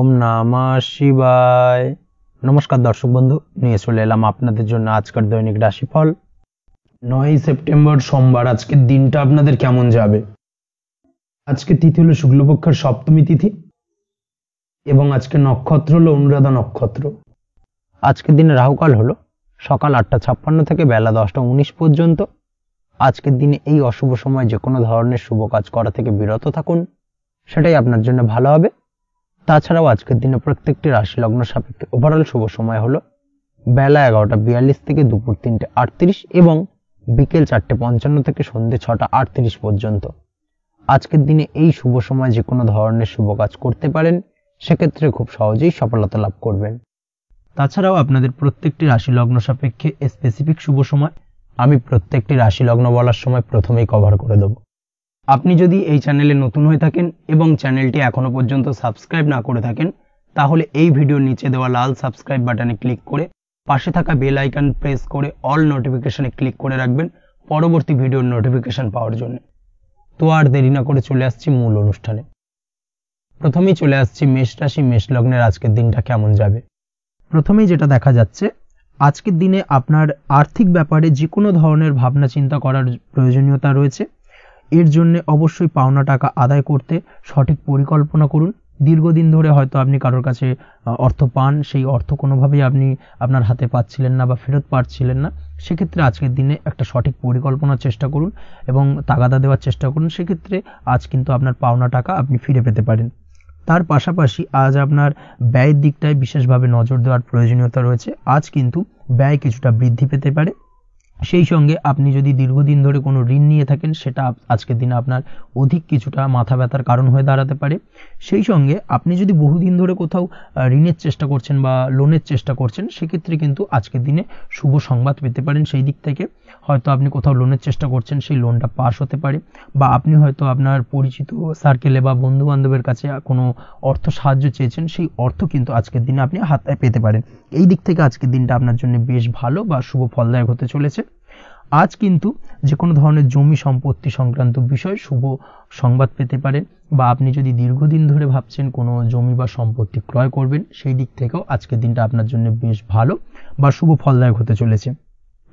ওম নমঃ শিবায়। নমস্কার দর্শক বন্ধু, নিয়ে চলে এলাম আপনাদের জন্য আজকের দৈনিক রাশিফল। 9 সেপ্টেম্বর সোমবার। আজকের দিনটা আপনাদের কেমন যাবে? আজকে তিথি হলো শুক্লপক্ষের সপ্তমী তিথি এবং আজকে নক্ষত্র হলো অনুরাধা নক্ষত্র। আজকের দিনে রাহুকাল হলো সকাল 8:56 থেকে বেলা 10:19 পর্যন্ত। আজকের দিনে এই অশুভ সময় যে কোনো ধরনের শুভ কাজ করা থেকে বিরত থাকুন, সেটাই আপনার জন্য ভালো হবে। তাছাড়াও আজকের দিনে প্রত্যেকটি রাশি লগ্ন সাপেক্ষে ওভারঅল শুভ সময় হলো বেলা 11:42 থেকে দুপুর 3:38 এবং বিকেল 4:55 থেকে সন্ধ্যে 6:38 পর্যন্ত। আজকের দিনে এই শুভ সময় যে কোনো ধরনের শুভ কাজ করতে পারেন, সেক্ষেত্রে খুব সহজেই সফলতা লাভ করবেন। তাছাড়াও আপনাদের প্রত্যেকটি রাশি লগ্ন সাপেক্ষে স্পেসিফিক শুভ সময় আমি প্রত্যেকটি রাশি লগ্ন বলার সময় প্রথমেই কভার করে দেব। আপনি যদি এই চ্যানেলে নতুন হয়ে থাকেন এবং চ্যানেলটি এখনো পর্যন্ত সাবস্ক্রাইব না করে থাকেন, তাহলে এই ভিডিওর নিচে দেওয়া লাল সাবস্ক্রাইব বাটনে ক্লিক করে পাশে থাকা বেল আইকন প্রেস করে অল নোটিফিকেশনে ক্লিক করে রাখবেন পরবর্তী ভিডিওর নোটিফিকেশন পাওয়ার জন্য। তো আর দেরি না করে চলে আসছি মূল অনুষ্ঠানে। প্রথমেই চলে আসছি মেষ রাশি, মেষ লগ্নের আজকের দিনটা কেমন যাবে। প্রথমেই যেটা দেখা যাচ্ছে, আজকের দিনে আপনার আর্থিক ব্যাপারে যে কোনো ধরনের ভাবনা চিন্তা করার প্রয়োজনীয়তা রয়েছে। এর জন্য অবশ্যই পাওনা টাকা আদায় করতে সঠিক পরিকল্পনা করুন। দীর্ঘদিন ধরে হয়তো আপনি কারোর কাছে অর্থ পান, সেই অর্থ কোনোভাবেই আপনি আপনার হাতে পাচ্ছিলেন না বা ফেরত পাচ্ছিলেন না। সেক্ষেত্রে আজকের দিনে একটা সঠিক পরিকল্পনার চেষ্টা করুন এবং তাগাদা দেওয়ার চেষ্টা করুন। সেক্ষেত্রে আজ কিন্তু আপনার পাওনা টাকা আপনি ফিরে পেতে পারেন। তার পাশাপাশি আজ আপনার ব্যয়ের দিকটায় বিশেষভাবে নজর দেওয়ার প্রয়োজনীয়তা রয়েছে। আজ কিন্তু ব্যয় কিছুটা বৃদ্ধি পেতে পারে। সেই সঙ্গে আপনি যদি দীর্ঘদিন ধরে কোনো ঋণ নিয়ে থাকেন, সেটা আজকের দিনে আপনার অধিক কিছুটা মাথা ব্যথার কারণ হয়ে দাঁড়াতে পারে। সেই সঙ্গে আপনি যদি বহুদিন ধরে কোথাও ঋণের চেষ্টা করছেন বা লোনের চেষ্টা করছেন, সেক্ষেত্রে কিন্তু আজকের দিনে শুভ সংবাদ পেতে পারেন। সেই দিক থেকে হয়তো আপনি কোথাও লোনের চেষ্টা করছেন, সেই লোনটা পাস হতে পারে, বা আপনি হয়তো আপনার পরিচিত সার্কেলে বা বন্ধু বান্ধবের কাছে কোনো অর্থ সাহায্য চেয়েছেন, সেই অর্থ কিন্তু আজকের দিনে আপনি হাতে পেতে পারেন। এই দিক থেকে আজকের দিনটা আপনার জন্য বেশ ভালো বা শুভ ফলদায়ক হতে চলেছে। আজ কিন্তু যে কোনো ধরনের জমি সম্পত্তি সংক্রান্ত বিষয় শুভ সংবাদ পেতে পারেন, বা আপনি যদি দীর্ঘদিন ধরে ভাবছেন কোনো জমি বা সম্পত্তি ক্রয় করবেন, সেই দিক থেকেও আজকের দিনটা আপনার জন্য বেশ ভালো বা শুভ ফলদায়ক হতে চলেছে।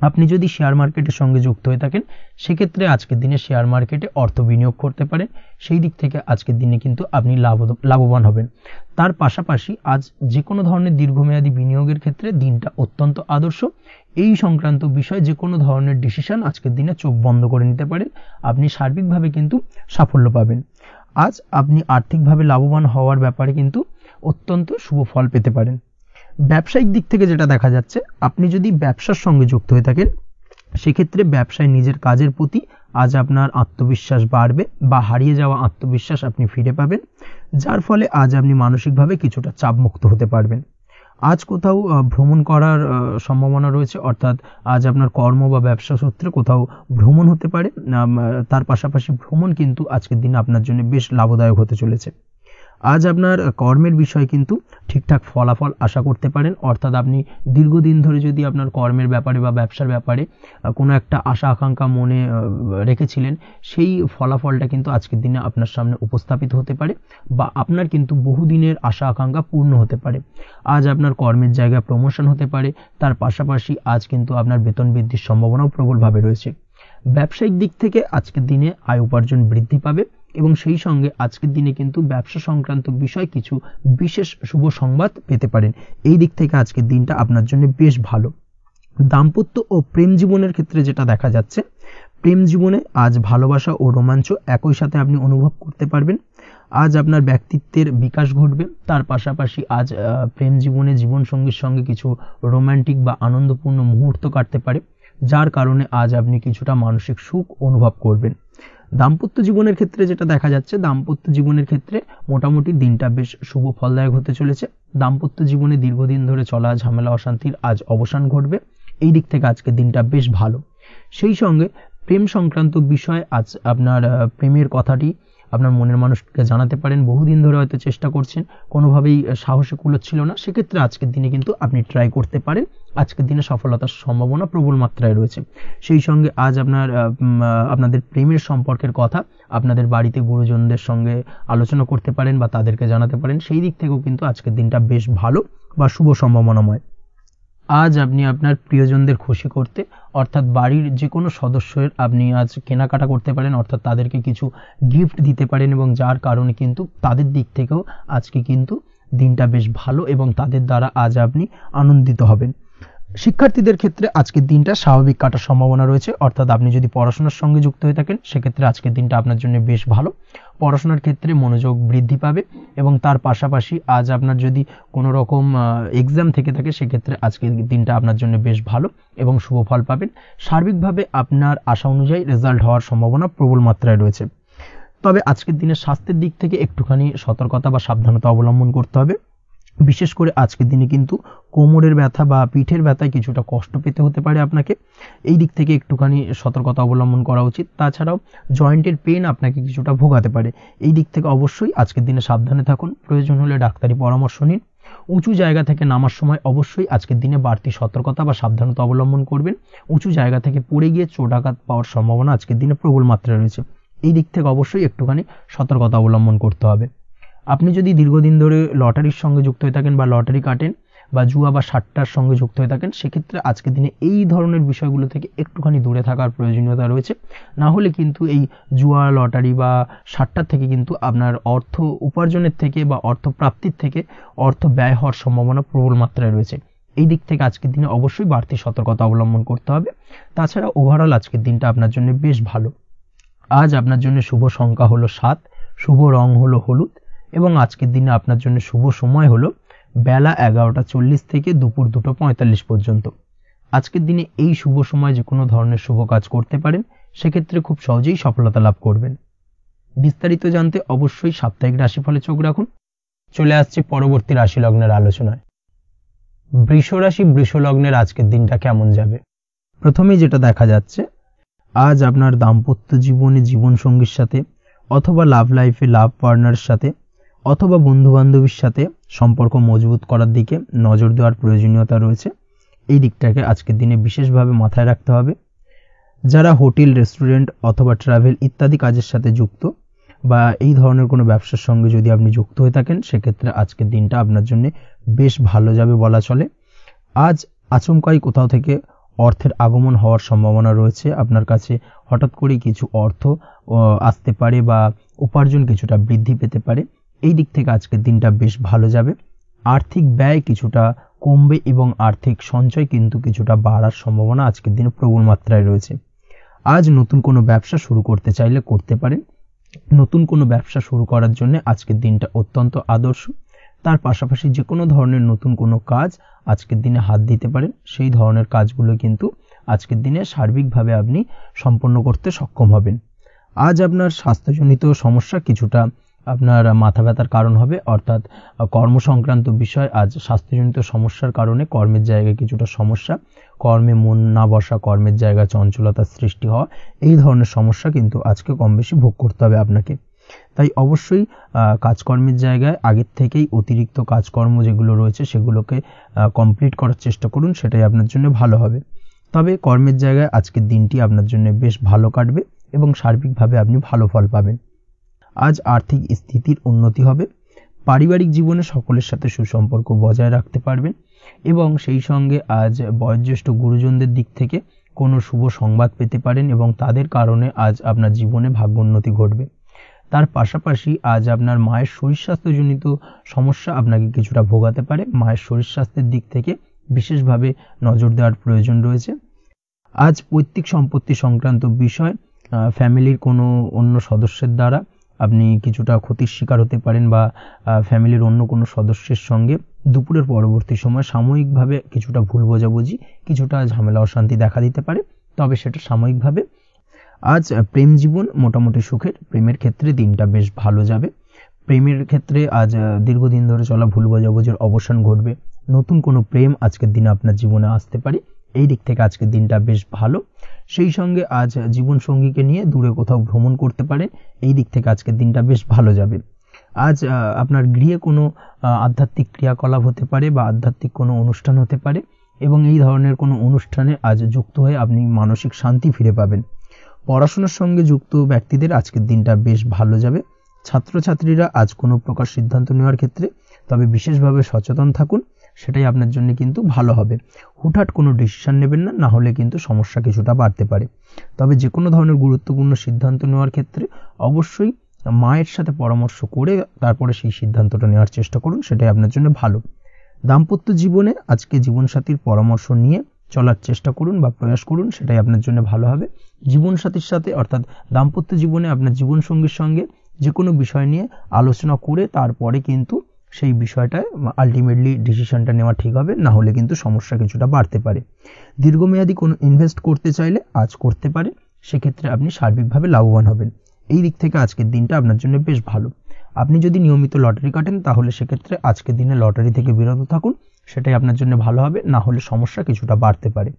আপনি যদি শেয়ার মার্কেটের সঙ্গে যুক্ত হয়ে থাকেন, সেক্ষেত্রে আজকের দিনে শেয়ার মার্কেটে অর্থ বিনিয়োগ করতে পারেন। সেই দিক থেকে আজকের দিনে কিন্তু আপনি লাভবান হবেন। তার পাশাপাশি আজ যে কোনো ধরনের দীর্ঘমেয়াদী বিনিয়োগের ক্ষেত্রে দিনটা অত্যন্ত আদর্শ। এই সংক্রান্ত বিষয় যে কোনো ধরনের ডিসিশন আজকের দিনে চোখ বন্ধ করে নিতে পারেন, আপনি সার্বিকভাবে কিন্তু সাফল্য পাবেন। আজ আপনি আর্থিকভাবে লাভবান হওয়ার ব্যাপারে কিন্তু অত্যন্ত শুভ ফল পেতে পারেন। ব্যবসায়িক দিক থেকে যেটা দেখা যাচ্ছে, আপনি যদি ব্যবসার সঙ্গে যুক্ত হয়ে থাকেন, সেক্ষেত্রে ব্যবসায় নিজের কাজের প্রতি আজ আপনার আত্মবিশ্বাস বাড়বে বা হারিয়ে যাওয়া আত্মবিশ্বাস আপনি ফিরে পাবেন, যার ফলে আজ আপনি মানসিকভাবে কিছুটা চাপমুক্ত হতে পারবেন। আজ কোথাও ভ্রমণ করার সম্ভাবনা রয়েছে, অর্থাৎ আজ আপনার কর্ম বা ব্যবসা সূত্রে কোথাও ভ্রমণ হতে পারে। তার পাশাপাশি ভ্রমণ কিন্তু আজকের দিনে আপনার জন্য বেশ লাভদায়ক হতে চলেছে। আজ আপনার কর্মের বিষয়ে কিন্তু ঠিকঠাক ফলাফল আশা করতে পারেন, অর্থাৎ আপনি দীর্ঘদিন ধরে যদি আপনার কর্মের ব্যাপারে বা ব্যবসার ব্যাপারে কোনো একটা আশা আকাঙ্ক্ষা মনে রেখেছিলেন, সেই ফলাফলটা কিন্তু আজকের দিনে আপনার সামনে উপস্থাপিত হতে পারে, বা আপনার কিন্তু বহুদিনের আশা আকাঙ্ক্ষা পূর্ণ হতে পারে। আজ আপনার কর্মের জায়গায় প্রমোশন হতে পারে। তার পাশাপাশি আজ কিন্তু আপনার বেতন বৃদ্ধির সম্ভাবনাও প্রবলভাবে রয়েছে। ব্যবসায়িক দিক থেকে আজকের দিনে আয় উপার্জন বৃদ্ধি পাবে এবং সেই সঙ্গে আজকের দিনে কিন্তু ব্যবসা সংক্রান্ত বিষয় কিছু বিশেষ শুভ সংবাদ পেতে পারেন। এই দিক থেকে আজকের দিনটা আপনার জন্য বেশ ভালো। দাম্পত্য ও প্রেম জীবনের ক্ষেত্রে যেটা দেখা যাচ্ছে, প্রেম জীবনে আজ ভালোবাসা ও রোমাঞ্চ একই সাথে আপনি অনুভব করতে পারবেন। আজ আপনার ব্যক্তিত্বের বিকাশ ঘটবে। তার পাশাপাশি আজ প্রেম জীবনে জীবনসঙ্গীর সঙ্গে কিছু রোমান্টিক বা আনন্দপূর্ণ মুহূর্ত কাটতে পারে, যার কারণে আজ আপনি কিছুটা মানসিক সুখ অনুভব করবেন। দাম্পত্য জীবনের ক্ষেত্রে যেটা দেখা যাচ্ছে, দাম্পত্য জীবনের ক্ষেত্রে মোটামুটি দিনটা বেশ শুভ ফলদায়ক হতে চলেছে। দাম্পত্য জীবনে দীর্ঘদিন ধরে চলা ঝামেলা অশান্তির আজ অবসান ঘটবে। এই দিক থেকে আজকের দিনটা বেশ ভালো। সেই সঙ্গে প্রেম সংক্রান্ত বিষয় আজ আপনার প্রেমের কথাটি আপনার মনের মানুষকে জানাতে পারেন। বহুদিন ধরে হয়তো চেষ্টা করছেন, কোনোভাবেই সাহসে কুলোচ্ছিল না, সেক্ষেত্রে আজকের দিনে কিন্তু আপনি ট্রাই করতে পারেন। আজকের দিনে সফলতার সম্ভাবনা প্রবল মাত্রায় রয়েছে। সেই সঙ্গে আজ আপনাদের প্রেমের সম্পর্কের কথা আপনাদের বাড়িতে গুরুজনদের সঙ্গে আলোচনা করতে পারেন বা তাদেরকে জানাতে পারেন। সেই দিক থেকেও কিন্তু আজকের দিনটা বেশ ভালো বা শুভ সম্ভাবনাময়। আজ আপনি আপনার প্রিয়জনদের খুশি করতে, অর্থাৎ বাড়ির যে কোনো সদস্যের আপনি আজ কেনাকাটা করতে পারেন, অর্থাৎ তাদেরকে কিছু গিফট দিতে পারেন, এবং যার কারণে কিন্তু তাদের দিক থেকেও আজকে কিন্তু দিনটা বেশ ভালো এবং তাদের দ্বারা আজ আপনি আনন্দিত হবেন। শিক্ষার্থীদের ক্ষেত্রে আজকের দিনটা স্বাভাবিক কাটার সম্ভাবনা রয়েছে, অর্থাৎ আপনি যদি পড়াশোনার সঙ্গে যুক্ত হয়ে থাকেন সেক্ষেত্রে আজকের দিনটা আপনার জন্য বেশ ভালো। পড়াশোনার ক্ষেত্রে মনোযোগ বৃদ্ধি পাবে, এবং তার পাশাপাশি আজ আপনার যদি কোনো রকম এক্সাম থেকে থাকে সেক্ষেত্রে আজকের দিনটা আপনার জন্য বেশ ভালো এবং শুভ ফল পাবেন। সার্বিকভাবে আপনার আশা অনুযায়ী রেজাল্ট হওয়ার সম্ভাবনা প্রবল মাত্রায় রয়েছে। তবে আজকের দিনে স্বাস্থ্যের দিক থেকে একটুখানি সতর্কতা বা সাবধানতা অবলম্বন করতে হবে। বিশেষ করে আজকের দিনে কিন্তু কোমরের ব্যথা বা পিঠের ব্যথায় কিছুটা কষ্ট পেতে হতে পারে আপনাকে, এই দিক থেকে একটুখানি সতর্কতা অবলম্বন করা উচিত। তাছাড়াও জয়েন্টের পেন আপনাকে কিছুটা ভোগাতে পারে, এই দিক থেকে অবশ্যই আজকের দিনে সাবধানে থাকুন। প্রয়োজন হলে ডাক্তারি পরামর্শ নিন। উঁচু জায়গা থেকে নামার সময় অবশ্যই আজকের দিনে বাড়তি সতর্কতা বা সাবধানতা অবলম্বন করবেন। উঁচু জায়গা থেকে পড়ে গিয়ে চোটাঘাত পাওয়ার সম্ভাবনা আজকের দিনে প্রবল মাত্রায় রয়েছে, এই দিক থেকে অবশ্যই একটুখানি সতর্কতা অবলম্বন করতে হবে। আপনি যদি দীর্ঘদিন ধরে লটারির সঙ্গে যুক্ত হয়ে থাকেন বা লটারি কাটেন বা জুয়া বা সাট্টার সঙ্গে যুক্ত হয়ে থাকেন সেক্ষেত্রে আজকের দিনে এই ধরনের বিষয়গুলো থেকে একটুখানি দূরে থাকার প্রয়োজনীয়তা রয়েছে। না হলে কিন্তু এই জুয়া, লটারি বা সাট্টার থেকে কিন্তু আপনার অর্থ উপার্জনের থেকে বা অর্থ প্রাপ্তির থেকে অর্থ ব্যয় হওয়ার সম্ভাবনা প্রবল মাত্রায় রয়েছে। এই দিক থেকে আজকের দিনে অবশ্যই বাড়তি সতর্কতা অবলম্বন করতে হবে। তাছাড়া ওভারঅল আজকের দিনটা আপনার জন্য বেশ ভালো। আজ আপনার জন্য শুভ সংখ্যা হলো 7, শুভ রং হলো হলুদ, এবং আজকের দিনে আপনার জন্য শুভ সময় হলো বেলা 11:40 থেকে দুপুর 2:45 পর্যন্ত। আজকের দিনে এই শুভ সময় যে কোনো ধরনের শুভ কাজ করতে পারেন, সেক্ষেত্রে খুব সহজেই সফলতা লাভ করবেন। বিস্তারিত জানতে অবশ্যই সাপ্তাহিক রাশিফলে চোখ রাখুন। চলে আসছে পরবর্তী রাশি লগ্নের আলোচনায়। বৃষ রাশি, বৃষ লগ্নের আজকের দিনটা কেমন যাবে? প্রথমেই যেটা দেখা যাচ্ছে, আজ আপনার দাম্পত্য জীবনে জীবনসঙ্গীর সাথে, অথবা লাভ লাইফে লাভ পার্টনারের সাথে, অথবা বন্ধু বান্ধবীর সাথে সম্পর্ক মজবুত করার দিকে নজর দেওয়ার প্রয়োজনীয়তা রয়েছে। এই দিকটাকে আজকের দিনে বিশেষভাবে মাথায় রাখতে হবে। যারা হোটেল, রেস্টুরেন্ট অথবা ট্রাভেল ইত্যাদি কাজের সাথে যুক্ত বা এই ধরনের কোনো ব্যবসার সঙ্গে যদি আপনি যুক্ত হয়ে থাকেন সেক্ষেত্রে আজকের দিনটা আপনার জন্য বেশ ভালো যাবে বলা চলে। আজ আচমকাই কোথাও থেকে অর্থের আগমন হওয়ার সম্ভাবনা রয়েছে। আপনার কাছে হঠাৎ করেই কিছু অর্থ আসতে পারে বা উপার্জন কিছুটা বৃদ্ধি পেতে পারে, এই দিক থেকে আজকের দিনটা বেশ ভালো যাবে। আর্থিক ব্যয় কিছুটা কমবে এবং আর্থিক সঞ্চয় কিন্তু কিছুটা বাড়ার সম্ভাবনা আজকের দিনে প্রবল মাত্রায় রয়েছে। আজ নতুন কোনো ব্যবসা শুরু করতে চাইলে করতে পারেন। নতুন কোনো ব্যবসা শুরু করার জন্য আজকের দিনটা অত্যন্ত আদর্শ। তার পাশাপাশি যে কোনো ধরনের নতুন কোনো কাজ আজকের দিনে হাত দিতে পারেন, সেই ধরনের কাজগুলো কিন্তু আজকের দিনে সার্বিকভাবে আপনি সম্পন্ন করতে সক্ষম হবেন। আজ আপনার স্বাস্থ্যজনিত সমস্যা কিছুটা আপনার মাথা ব্যথার কারণ হবে, অর্থাৎ কর্মসংক্রান্ত বিষয়। আজ স্বাস্থ্যজনিত সমস্যার কারণে কর্মের জায়গায় কিছুটা সমস্যা, কর্মে মন না বসা, কর্মের জায়গায় চঞ্চলতার সৃষ্টি হওয়া, এই ধরনের সমস্যা কিন্তু আজকে কম বেশি ভোগ করতে হবে আপনাকে। তাই অবশ্যই কাজকর্মের জায়গায় আগের থেকেই অতিরিক্ত কাজকর্ম যেগুলো রয়েছে সেগুলোকে কমপ্লিট করার চেষ্টা করুন, সেটাই আপনার জন্য ভালো হবে। তবে কর্মের জায়গায় আজকের দিনটি আপনার জন্য বেশ ভালো কাটবে এবং সার্বিকভাবে আপনি ভালো ফল পাবেন। আজ আর্থিক স্থিতির উন্নতি হবে। পারিবারিক জীবনে সকলের সাথে সুসম্পর্ক বজায় রাখতে পারবেন, এবং সেই সঙ্গে আজ বয়োজ্যেষ্ঠ গুরুজনদের দিক থেকে কোনো শুভ সংবাদ পেতে পারেন এবং তাদের কারণে আজ আপনার জীবনে ভাগ্যোন্নতি ঘটবে। তার পাশাপাশি আজ আপনার মায়ের শরীর স্বাস্থ্যজনিত সমস্যা আপনাকে কিছুটা ভোগাতে পারে। মায়ের শরীর স্বাস্থ্যের দিক থেকে বিশেষভাবে নজর দেওয়ার প্রয়োজন রয়েছে। আজ পৈতৃক সম্পত্তি সংক্রান্ত বিষয়, ফ্যামিলির কোনো অন্য সদস্যের দ্বারা আপনি কিছুটা ক্ষতির শিকার হতে পারেন, বা ফ্যামিলির অন্য কোনো সদস্যের সঙ্গে দুপুরের পরবর্তী সময় সাময়িকভাবে কিছুটা ভুল বোঝাবুঝি, কিছুটা ঝামেলা অশান্তি দেখা দিতে পারে, তবে সেটা সাময়িকভাবে। আজ প্রেম জীবন মোটামুটি সুখের। প্রেমের ক্ষেত্রে দিনটা বেশ ভালো যাবে। প্রেমের ক্ষেত্রে আজ দীর্ঘদিন ধরে চলা ভুল বোঝাবুঝির অবসান ঘটবে। নতুন কোনো প্রেম আজকের দিনে আপনার জীবনে আসতে পারে, এই দিক থেকে আজকের দিনটা বেশ ভালো। সেই সঙ্গে আজ জীবন সঙ্গীকে নিয়ে দূরে কোথাও ভ্রমণ করতে পারেন। এই দিক থেকে আজকের দিনটা বেশ ভালো যাবে। আজ আপনার গৃহে কোনো আধ্যাত্মিক ক্রিয়াকলাপ হতে পারে বা আধ্যাত্মিক কোনো অনুষ্ঠান হতে পারে, এবং এই ধরনের কোনো অনুষ্ঠানে আজ যুক্ত হয়ে আপনি মানসিক শান্তি ফিরে পাবেন। পড়াশোনার সঙ্গে যুক্ত ব্যক্তিদের আজকের দিনটা বেশ ভালো যাবে। ছাত্রছাত্রীরা আজ কোনো প্রকার সিদ্ধান্ত নেওয়ার ক্ষেত্রে তবে বিশেষভাবে সচেতন থাকুন, সেটাই আপনার জন্য কিন্তু ভালো হবে। হুটহাট কোনো ডিসিশন নেবেন না, না হলে কিন্তু সমস্যা কিছুটা বাড়তে পারে। তবে যে কোনো ধরনের গুরুত্বপূর্ণ সিদ্ধান্ত নেওয়ার ক্ষেত্রে অবশ্যই মায়ের সাথে পরামর্শ করে তারপরে সেই সিদ্ধান্তটা নেওয়ার চেষ্টা করুন, সেটাই আপনার জন্য ভালো। দাম্পত্য জীবনে আজকে জীবনসাথীর পরামর্শ নিয়ে চলার চেষ্টা করুন বা প্রয়াস করুন, সেটাই আপনার জন্য ভালো হবে। জীবনসাথীর সাথে অর্থাৎ দাম্পত্য জীবনে আপনার জীবনসঙ্গীর সঙ্গে যে কোনো বিষয় নিয়ে আলোচনা করে তারপরে কিন্তু সেই বিষয়টায় আলটিমেটলি ডিসিশনটা নেওয়া ঠিক হবে, না হলে কিন্তু সমস্যা কিছুটা বাড়তে পারে। দীর্ঘমেয়াদী কোনো ইনভেস্ট করতে চাইলে আজ করতে পারে, সেক্ষেত্রে আপনি সার্বিকভাবে লাভবান হবেন। এই দিক থেকে আজকের দিনটা আপনার জন্য বেশ ভালো। আপনি যদি নিয়মিত লটারি কাটেন তাহলে সেক্ষেত্রে আজকের দিনে লটারি থেকে বিরত থাকুন, সেটাই আপনার জন্য ভালো হবে, না হলে সমস্যা কিছুটা বাড়তে পারে।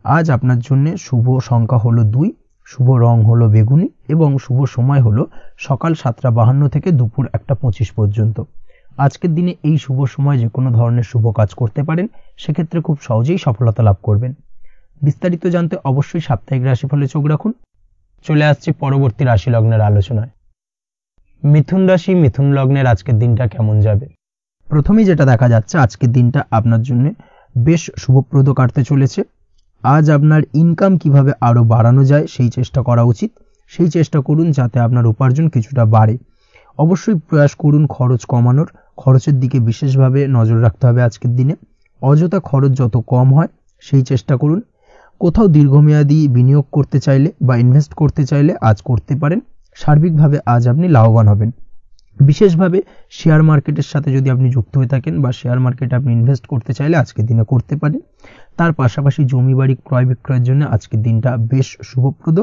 আজ আপনার জন্য শুভ সংখ্যা হলো 2, শুভ রং হলো বেগুনি এবং শুভ সময় হলো সকাল 7:52 থেকে দুপুর 1:25 পর্যন্ত। আজকের দিনে এই শুভ সময় যে কোনো ধরনের শুভ কাজ করতে পারেন, সেক্ষেত্রে খুব সহজেই সফলতা লাভ করবেন। বিস্তারিত জানতে অবশ্যই সাপ্তাহিক রাশিফলে চোখ রাখুন। চলে আসছি পরবর্তী রাশি লগ্নের আলোচনায়। মিথুন রাশি, মিথুন লগ্নের আজকের দিনটা কেমন যাবে? প্রথমেই যেটা দেখা যাচ্ছে, আজকের দিনটা আপনার জন্য বেশ শুভপ্রদ কাটতে চলেছে। আজ আপনার ইনকাম কিভাবে আরো বাড়ানো যায় সেই চেষ্টা করা উচিত। সেই চেষ্টা করুন যাতে আপনার উপার্জন কিছুটা বাড়ে। অবশ্যই প্রয়াস করুন খরচ কমানোর, খরচের দিকে বিশেষভাবে নজর রাখতে হবে আজকের দিনে। অযথা খরচ যত কম হয় সেই চেষ্টা করুন। কোথাও দীর্ঘমেয়াদী বিনিয়োগ করতে চাইলে বা ইনভেস্ট করতে চাইলে আজ করতে পারেন। সার্বিকভাবে আজ আপনি লাভবান হবেন। বিশেষভাবে শেয়ার মার্কেটের সাথে যদি আপনি যুক্ত হয়ে থাকেন বা শেয়ার মার্কেটে আপনি ইনভেস্ট করতে চাইলে আজকের দিনে করতে পারেন। তার পাশাপাশি জমি বাড়ি ক্রয় বিক্রয়ের জন্য আজকের দিনটা বেশ শুভপ্রদ।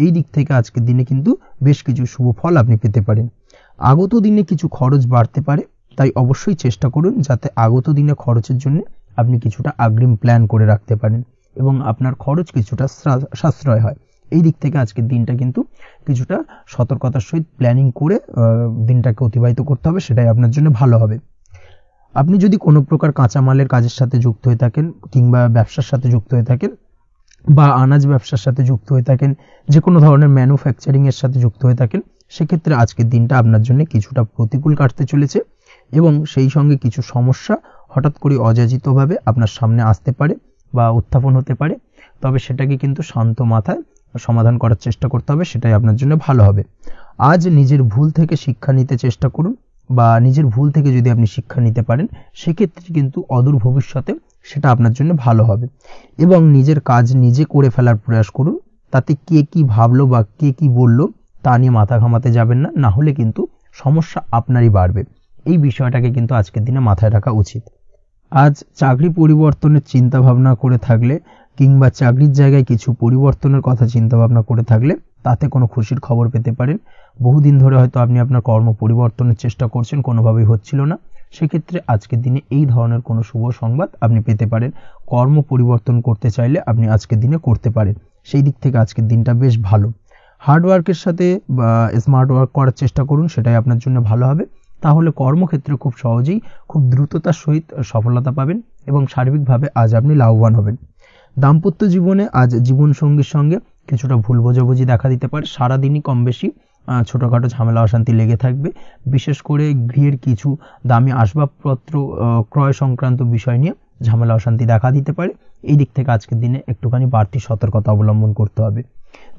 এই দিক থেকে আজকের দিনে কিন্তু বেশ কিছু শুভ ফল আপনি পেতে পারেন। আগত দিনে কিছু খরচ বাড়তে পারে, তাই অবশ্যই চেষ্টা করুন যাতে আগত দিনে খরচের জন্য আপনি কিছুটা অগ্রিম প্ল্যান করে রাখতে পারেন এবং আপনার খরচ কিছুটা সাশ্রয় হয়। এই দিক থেকে আজকের দিনটা কিন্তু কিছুটা সতর্কতার সহিত প্ল্যানিং করে দিনটাকে অতিবাহিত করতে হবে, সেটাই আপনার জন্য ভালো হবে। আপনি যদি কোনো প্রকার কাঁচামালের কাজের সাথে যুক্ত হয়ে থাকেন কিংবা ব্যবসার সাথে যুক্ত হয়ে থাকেন বা আনাজ ব্যবসার সাথে যুক্ত হয়ে থাকেন, যে কোনো ধরনের ম্যানুফ্যাকচারিং এর সাথে যুক্ত হয়ে থাকেন, সেক্ষেত্রে আজকের দিনটা আপনার জন্য কিছুটা প্রতিকূল কাটতে চলেছে এবং সেই সঙ্গে কিছু সমস্যা হঠাৎ করে অযাচিতভাবে আপনার সামনে আসতে পারে বা উত্থাপন হতে পারে। তবে সেটাকে কিন্তু শান্ত মাথায় সমাধান করার চেষ্টা করতে হবে, সেটাই আপনার জন্য ভালো হবে। আজ নিজের ভুল থেকে শিক্ষা নিতে চেষ্টা করুন, বা নিজের ভুল থেকে যদি আপনি শিক্ষা নিতে পারেন সেক্ষেত্রে কিন্তু অদূর ভবিষ্যতে সেটা আপনার জন্য ভালো হবে। এবং নিজের কাজ নিজে করে ফেলার প্রয়াস করুন, তাতে কে কি ভাবলো বা কে কি বললো তা নিয়ে মাথা ঘামাতে যাবেন না, না হলে কিন্তু সমস্যা আপনারই বাড়বে। এই বিষয়টাকে কিন্তু আজকের দিনে মাথায় রাখা উচিত। আজ চাকরি পরিবর্তনের চিন্তা ভাবনা করে থাকলে কিংবা চাকরির জায়গায় কিছু পরিবর্তনের কথা চিন্তা ভাবনা করে থাকলে তাতে কোনো খুশির খবর পেতে পারেন। বহুদিন ধরে হয়তো আপনি আপনার কর্ম পরিবর্তনের চেষ্টা করছেন, কোনোভাবেই হচ্ছিল না, সেক্ষেত্রে আজকের দিনে এই ধরনের কোনো শুভ সংবাদ আপনি পেতে পারেন। কর্ম পরিবর্তন করতে চাইলে আপনি আজকের দিনে করতে পারেন। সেই দিক থেকে আজকের দিনটা বেশ ভালো। হার্ড ওয়ার্কের সাথে বা স্মার্ট ওয়ার্ক করার চেষ্টা করুন, সেটাই আপনার জন্য ভালো হবে। তাহলে কর্মক্ষেত্রে খুব সহজেই খুব দ্রুততার সহিত সফলতা পাবেন এবং সার্বিকভাবে আজ আপনি লাভবান হবেন। দাম্পত্য জীবনে আজ জীবনসঙ্গীর সঙ্গে কিছুটা ভুল বোঝাবুঝি দেখা দিতে পারে। সারাদিনই কম বেশি ছোটোখাটো ঝামেলা অশান্তি লেগে থাকবে। বিশেষ করে গৃহের কিছু দামি আসবাবপত্র ক্রয় সংক্রান্ত বিষয় নিয়ে ঝামেলা অশান্তি দেখা দিতে পারে। এই দিক থেকে আজকের দিনে একটুখানি বাড়তি সতর্কতা অবলম্বন করতে হবে।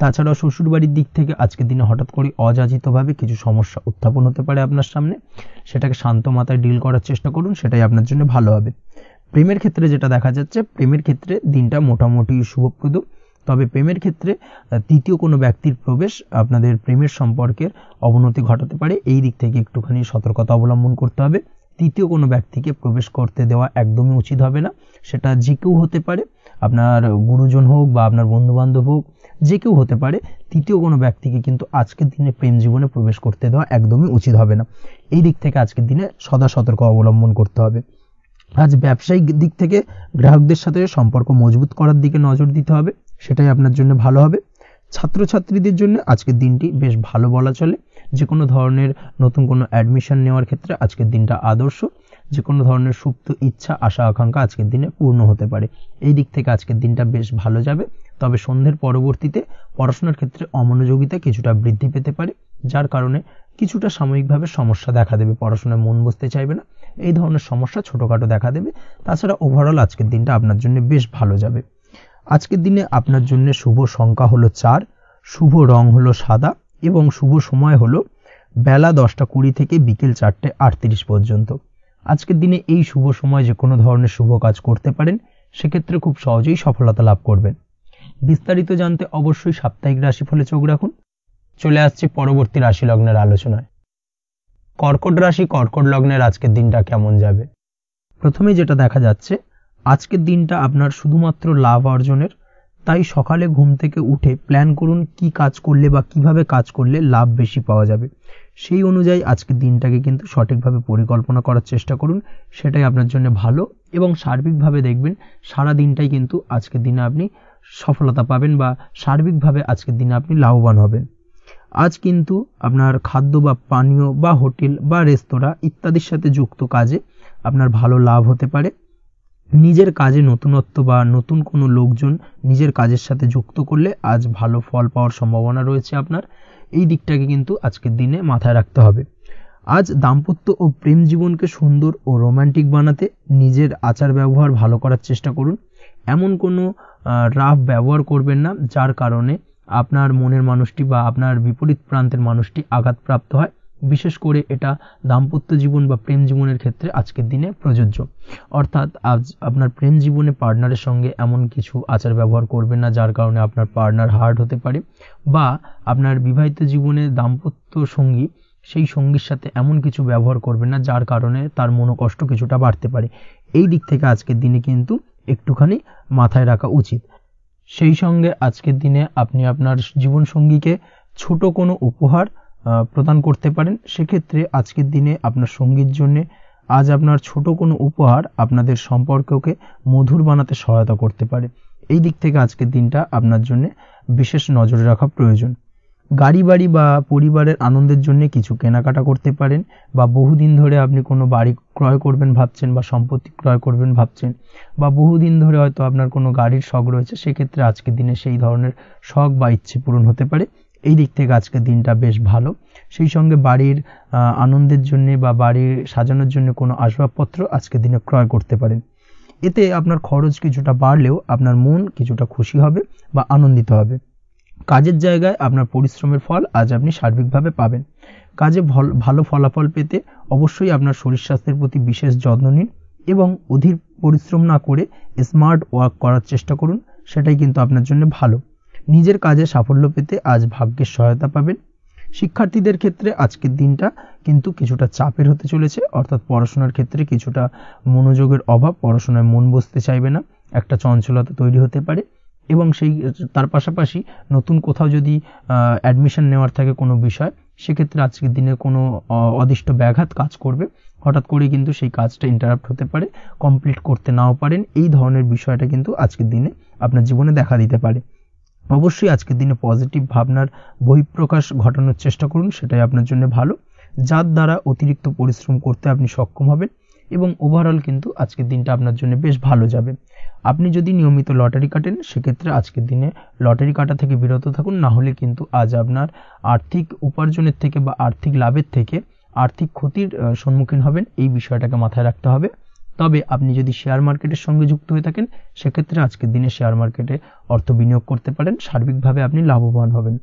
তাছাড়াও শ্বশুরবাড়ির দিক থেকে আজকের দিনে হঠাৎ করে অযাচিতভাবে কিছু সমস্যা উত্থাপন হতে পারে আপনার সামনে, সেটাকে শান্ত মাথায় ডিল করার চেষ্টা করুন, সেটাই আপনার জন্য ভালো হবে। প্রেমের ক্ষেত্রে যেটা দেখা যাচ্ছে, প্রেমের ক্ষেত্রে দিনটা মোটামুটি শুভপ্রদ। তবে প্রেমের ক্ষেত্রে তৃতীয় কোনো ব্যক্তির প্রবেশ আপনাদের প্রেমের সম্পর্কের অবনতি ঘটাতে পারে। এই দিক থেকে একটুখানি সতর্কতা অবলম্বন করতে হবে। তৃতীয় কোনো ব্যক্তিকে প্রবেশ করতে দেওয়া একদমই উচিত হবে না। সেটা যে কেউ হতে পারে, আপনার গুরুজন হোক বা আপনার বন্ধু বান্ধব হোক, যে কেউ হতে পারে। তৃতীয় কোনো ব্যক্তিকে কিন্তু আজকের দিনে প্রেম জীবনে প্রবেশ করতে দেওয়া একদমই উচিত হবে না। এই দিক থেকে আজকের দিনে সদা সতর্ক অবলম্বন করতে হবে। আজ ব্যবসায়িক দিক থেকে গ্রাহকদের সাথে সম্পর্ক মজবুত করার দিকে নজর দিতে হবে, সেটাই আপনার জন্য ভালো হবে। ছাত্রছাত্রীদের জন্য আজকের দিনটি বেশ ভালো বলা চলে। যে কোনো ধরনের নতুন কোনো অ্যাডমিশন নেওয়ার ক্ষেত্রে আজকের দিনটা আদর্শ। যে কোনো ধরনের সুপ্ত ইচ্ছা আশা আকাঙ্ক্ষা আজকের দিনে পূর্ণ হতে পারে। এই দিক থেকে আজকের দিনটা বেশ ভালো যাবে। তবে সন্ধ্যের পরবর্তীতে পড়াশোনার ক্ষেত্রে অমনোযোগিতা কিছুটা বৃদ্ধি পেতে পারে, যার কারণে কিছুটা সাময়িকভাবে সমস্যা দেখা দেবে, পড়াশোনায় মন বসতে চাইবে না, এই ধরনের সমস্যা ছোটোখাটো দেখা দেবে। তাছাড়া ওভারঅল আজকের দিনটা আপনার জন্য বেশ ভালো যাবে। আজকের দিনে আপনার জন্য শুভ সংখ্যা হলো 4, শুভ রং হলো সাদা এবং শুভ সময় হলো বেলা 10:20 থেকে বিকেল 4:38 পর্যন্ত। আজকের দিনে এই শুভ সময় যে কোনো ধরনের শুভ কাজ করতে পারেন, সেক্ষেত্রে খুব সহজেই সফলতা লাভ করবেন। বিস্তারিত জানতে অবশ্যই সাপ্তাহিক রাশিফলে চোখ রাখুন। চলে আসছে পরবর্তী রাশি লগ্নের আলোচনায়। কর্কট রাশি, কর্কট লগ্নের আজকের দিনটা কেমন যাবে? প্রথমে যেটা দেখা যাচ্ছে, আজকের দিনটা আপনার শুধুমাত্র লাভ অর্জনের। তাই সকালে ঘুম থেকে উঠে প্ল্যান করুন কি কাজ করলে বা কিভাবে কাজ করলে লাভ বেশি পাওয়া যাবে। সেই অনুযায়ী আজকের দিনটাকে কিন্তু সঠিকভাবে পরিকল্পনা করার চেষ্টা করুন, সেটাই আপনার জন্য ভালো। এবং সার্বিকভাবে দেখবেন সারা দিনটাই কিন্তু আজকের দিনে আপনি সফলতা পাবেন বা সার্বিকভাবে আজকের দিনে আপনি লাভবান হবেন। আজ কিন্তু আপনার খাদ্য বা পানীয় বা হোটেল বা রেস্তোরাঁ ইত্যাদির সাথে যুক্ত কাজে আপনার ভালো লাভ হতে পারে। নিজের কাজে নতুনত্ব বা নতুন কোনো লোকজন নিজের কাজের সাথে যুক্ত করলে আজ ভালো ফল পাওয়ার সম্ভাবনা রয়েছে আপনার। এই দিকটাকে কিন্তু আজকের দিনে মাথায় রাখতে হবে। আজ দাম্পত্য ও প্রেম জীবনকে সুন্দর ও রোমান্টিক বানাতে নিজের আচার ব্যবহার ভালো করার চেষ্টা করুন। এমন কোনো রাফ ব্যবহার করবেন না যার কারণে আপনার মনের মানুষটি বা আপনার বিপরীত প্রান্তের মানুষটি আঘাতপ্রাপ্ত হয়। বিশেষ করে এটা দাম্পত্য জীবন বা প্রেম জীবনের ক্ষেত্রে আজকের দিনে প্রযোজ্য। অর্থাৎ আজ আপনার প্রেম জীবনে পার্টনারের সঙ্গে এমন কিছু আচার ব্যবহার করবেন না যার কারণে আপনার পার্টনার হার্ট হতে পারে, বা আপনার বিবাহিত জীবনে দাম্পত্য সঙ্গী সেই সঙ্গীর সাথে এমন কিছু ব্যবহার করবেন না যার কারণে তার মনোকষ্ট কিছুটা বাড়তে পারে। এই দিক থেকে আজকের দিনে কিন্তু একটুখানি মাথায় রাখা উচিত। সেই সঙ্গে আজকের দিনে আপনি আপনার জীবনসঙ্গীকে ছোট কোনো উপহার প্রদান করতে পারেন। সেক্ষেত্রে আজকের দিনে আপনার সঙ্গীর জন্য আজ আপনার ছোট কোনো উপহার আপনাদের সম্পর্ককে মধুর বানাতে সহায়তা করতে পারে। এই দিক থেকে আজকের দিনটা আপনার জন্য বিশেষ নজরে রাখা প্রয়োজন। গাড়ি বাড়ি বা পরিবারের আনন্দের জন্য কিছু কেনাকাটা করতে পারেন, বা বহুদিন ধরে আপনি কোনো বাড়ি ক্রয় করবেন ভাবছেন বা সম্পত্তি ক্রয় করবেন ভাবছেন, বা বহুদিন ধরে হয়তো আপনার কোনো গাড়ির শখ রয়েছে, সেক্ষেত্রে আজকের দিনে সেই ধরনের শখ বা ইচ্ছে পূরণ হতে পারে। এই দিক থেকে আজকের দিনটা বেশ ভালো। সেই সঙ্গে বাড়ির আনন্দের জন্য বা বাড়ির সাজানোর জন্য কোনো আসবাবপত্র আজকের দিনে ক্রয় করতে পারেন। এতে আপনার খরচ কিছুটা বাড়লেও আপনার মন কিছুটা খুশি হবে বা আনন্দিত হবে। কাজের জায়গায় আপনার পরিশ্রমের ফল আজ আপনি সার্বিকভাবে পাবেন। কাজে ভালো ফলাফল পেতে অবশ্যই আপনার শরীর স্বাস্থ্যের প্রতি বিশেষ যত্ন নিন এবং অধীর পরিশ্রম না করে স্মার্ট ওয়ার্ক করার চেষ্টা করুন, সেটাই কিন্তু আপনার জন্য ভালো। নিজের কাজে সাফল্য পেতে আজ ভাগ্যের সহায়তা পাবেন। শিক্ষার্থীদের ক্ষেত্রে আজকের দিনটা কিন্তু কিছুটা চাপের হতে চলেছে, অর্থাৎ পড়াশোনার ক্ষেত্রে কিছুটা মনোযোগের অভাব, পড়াশোনায় মন বসতে চাইবে না, একটা চঞ্চলতা তৈরি হতে পারে। এবং তার পাশাপাশি নতুন কোথাও যদি অ্যাডমিশন নেওয়ার থাকে কোনো বিষয়, সেক্ষেত্রে আজকের দিনে কোনো অদিষ্ট ব্যাঘাত কাজ করবে। হঠাৎ করে কিন্তু সেই কাজটা ইন্টারাপ্ট হতে পারে, কমপ্লিট করতে নাও পারেন। এই ধরনের বিষয়টা কিন্তু আজকের দিনে আপনার জীবনে দেখা দিতে পারে। অবশ্যই আজকের দিনে পজিটিভ ভাবনার বহিঃপ্রকাশ ঘটানোর চেষ্টা করুন, সেটাই আপনার জন্য ভালো, যার দ্বারা অতিরিক্ত পরিশ্রম করতে আপনি সক্ষম হবেন। এবং ওভারঅল কিন্তু আজকের দিনটা আপনার জন্য বেশ ভালো যাবে। আপনি যদি নিয়মিত লটারি কাটেন, সেক্ষেত্রে আজকের দিনে লটারি কাটা থেকে বিরত থাকুন, না হলে কিন্তু আজ আপনার আর্থিক উপার্জনের থেকে বা আর্থিক লাভের থেকে আর্থিক ক্ষতির সম্মুখীন হবেন। এই বিষয়টাকে মাথায় রাখতে হবে। তবে আপনি যদি শেয়ার মার্কেটের সঙ্গে যুক্ত হয়ে থাকেন, সেক্ষেত্রে আজকের দিনে শেয়ার মার্কেটে অর্থ বিনিয়োগ করতে পারেন, সার্বিকভাবে আপনি লাভবান হবেন।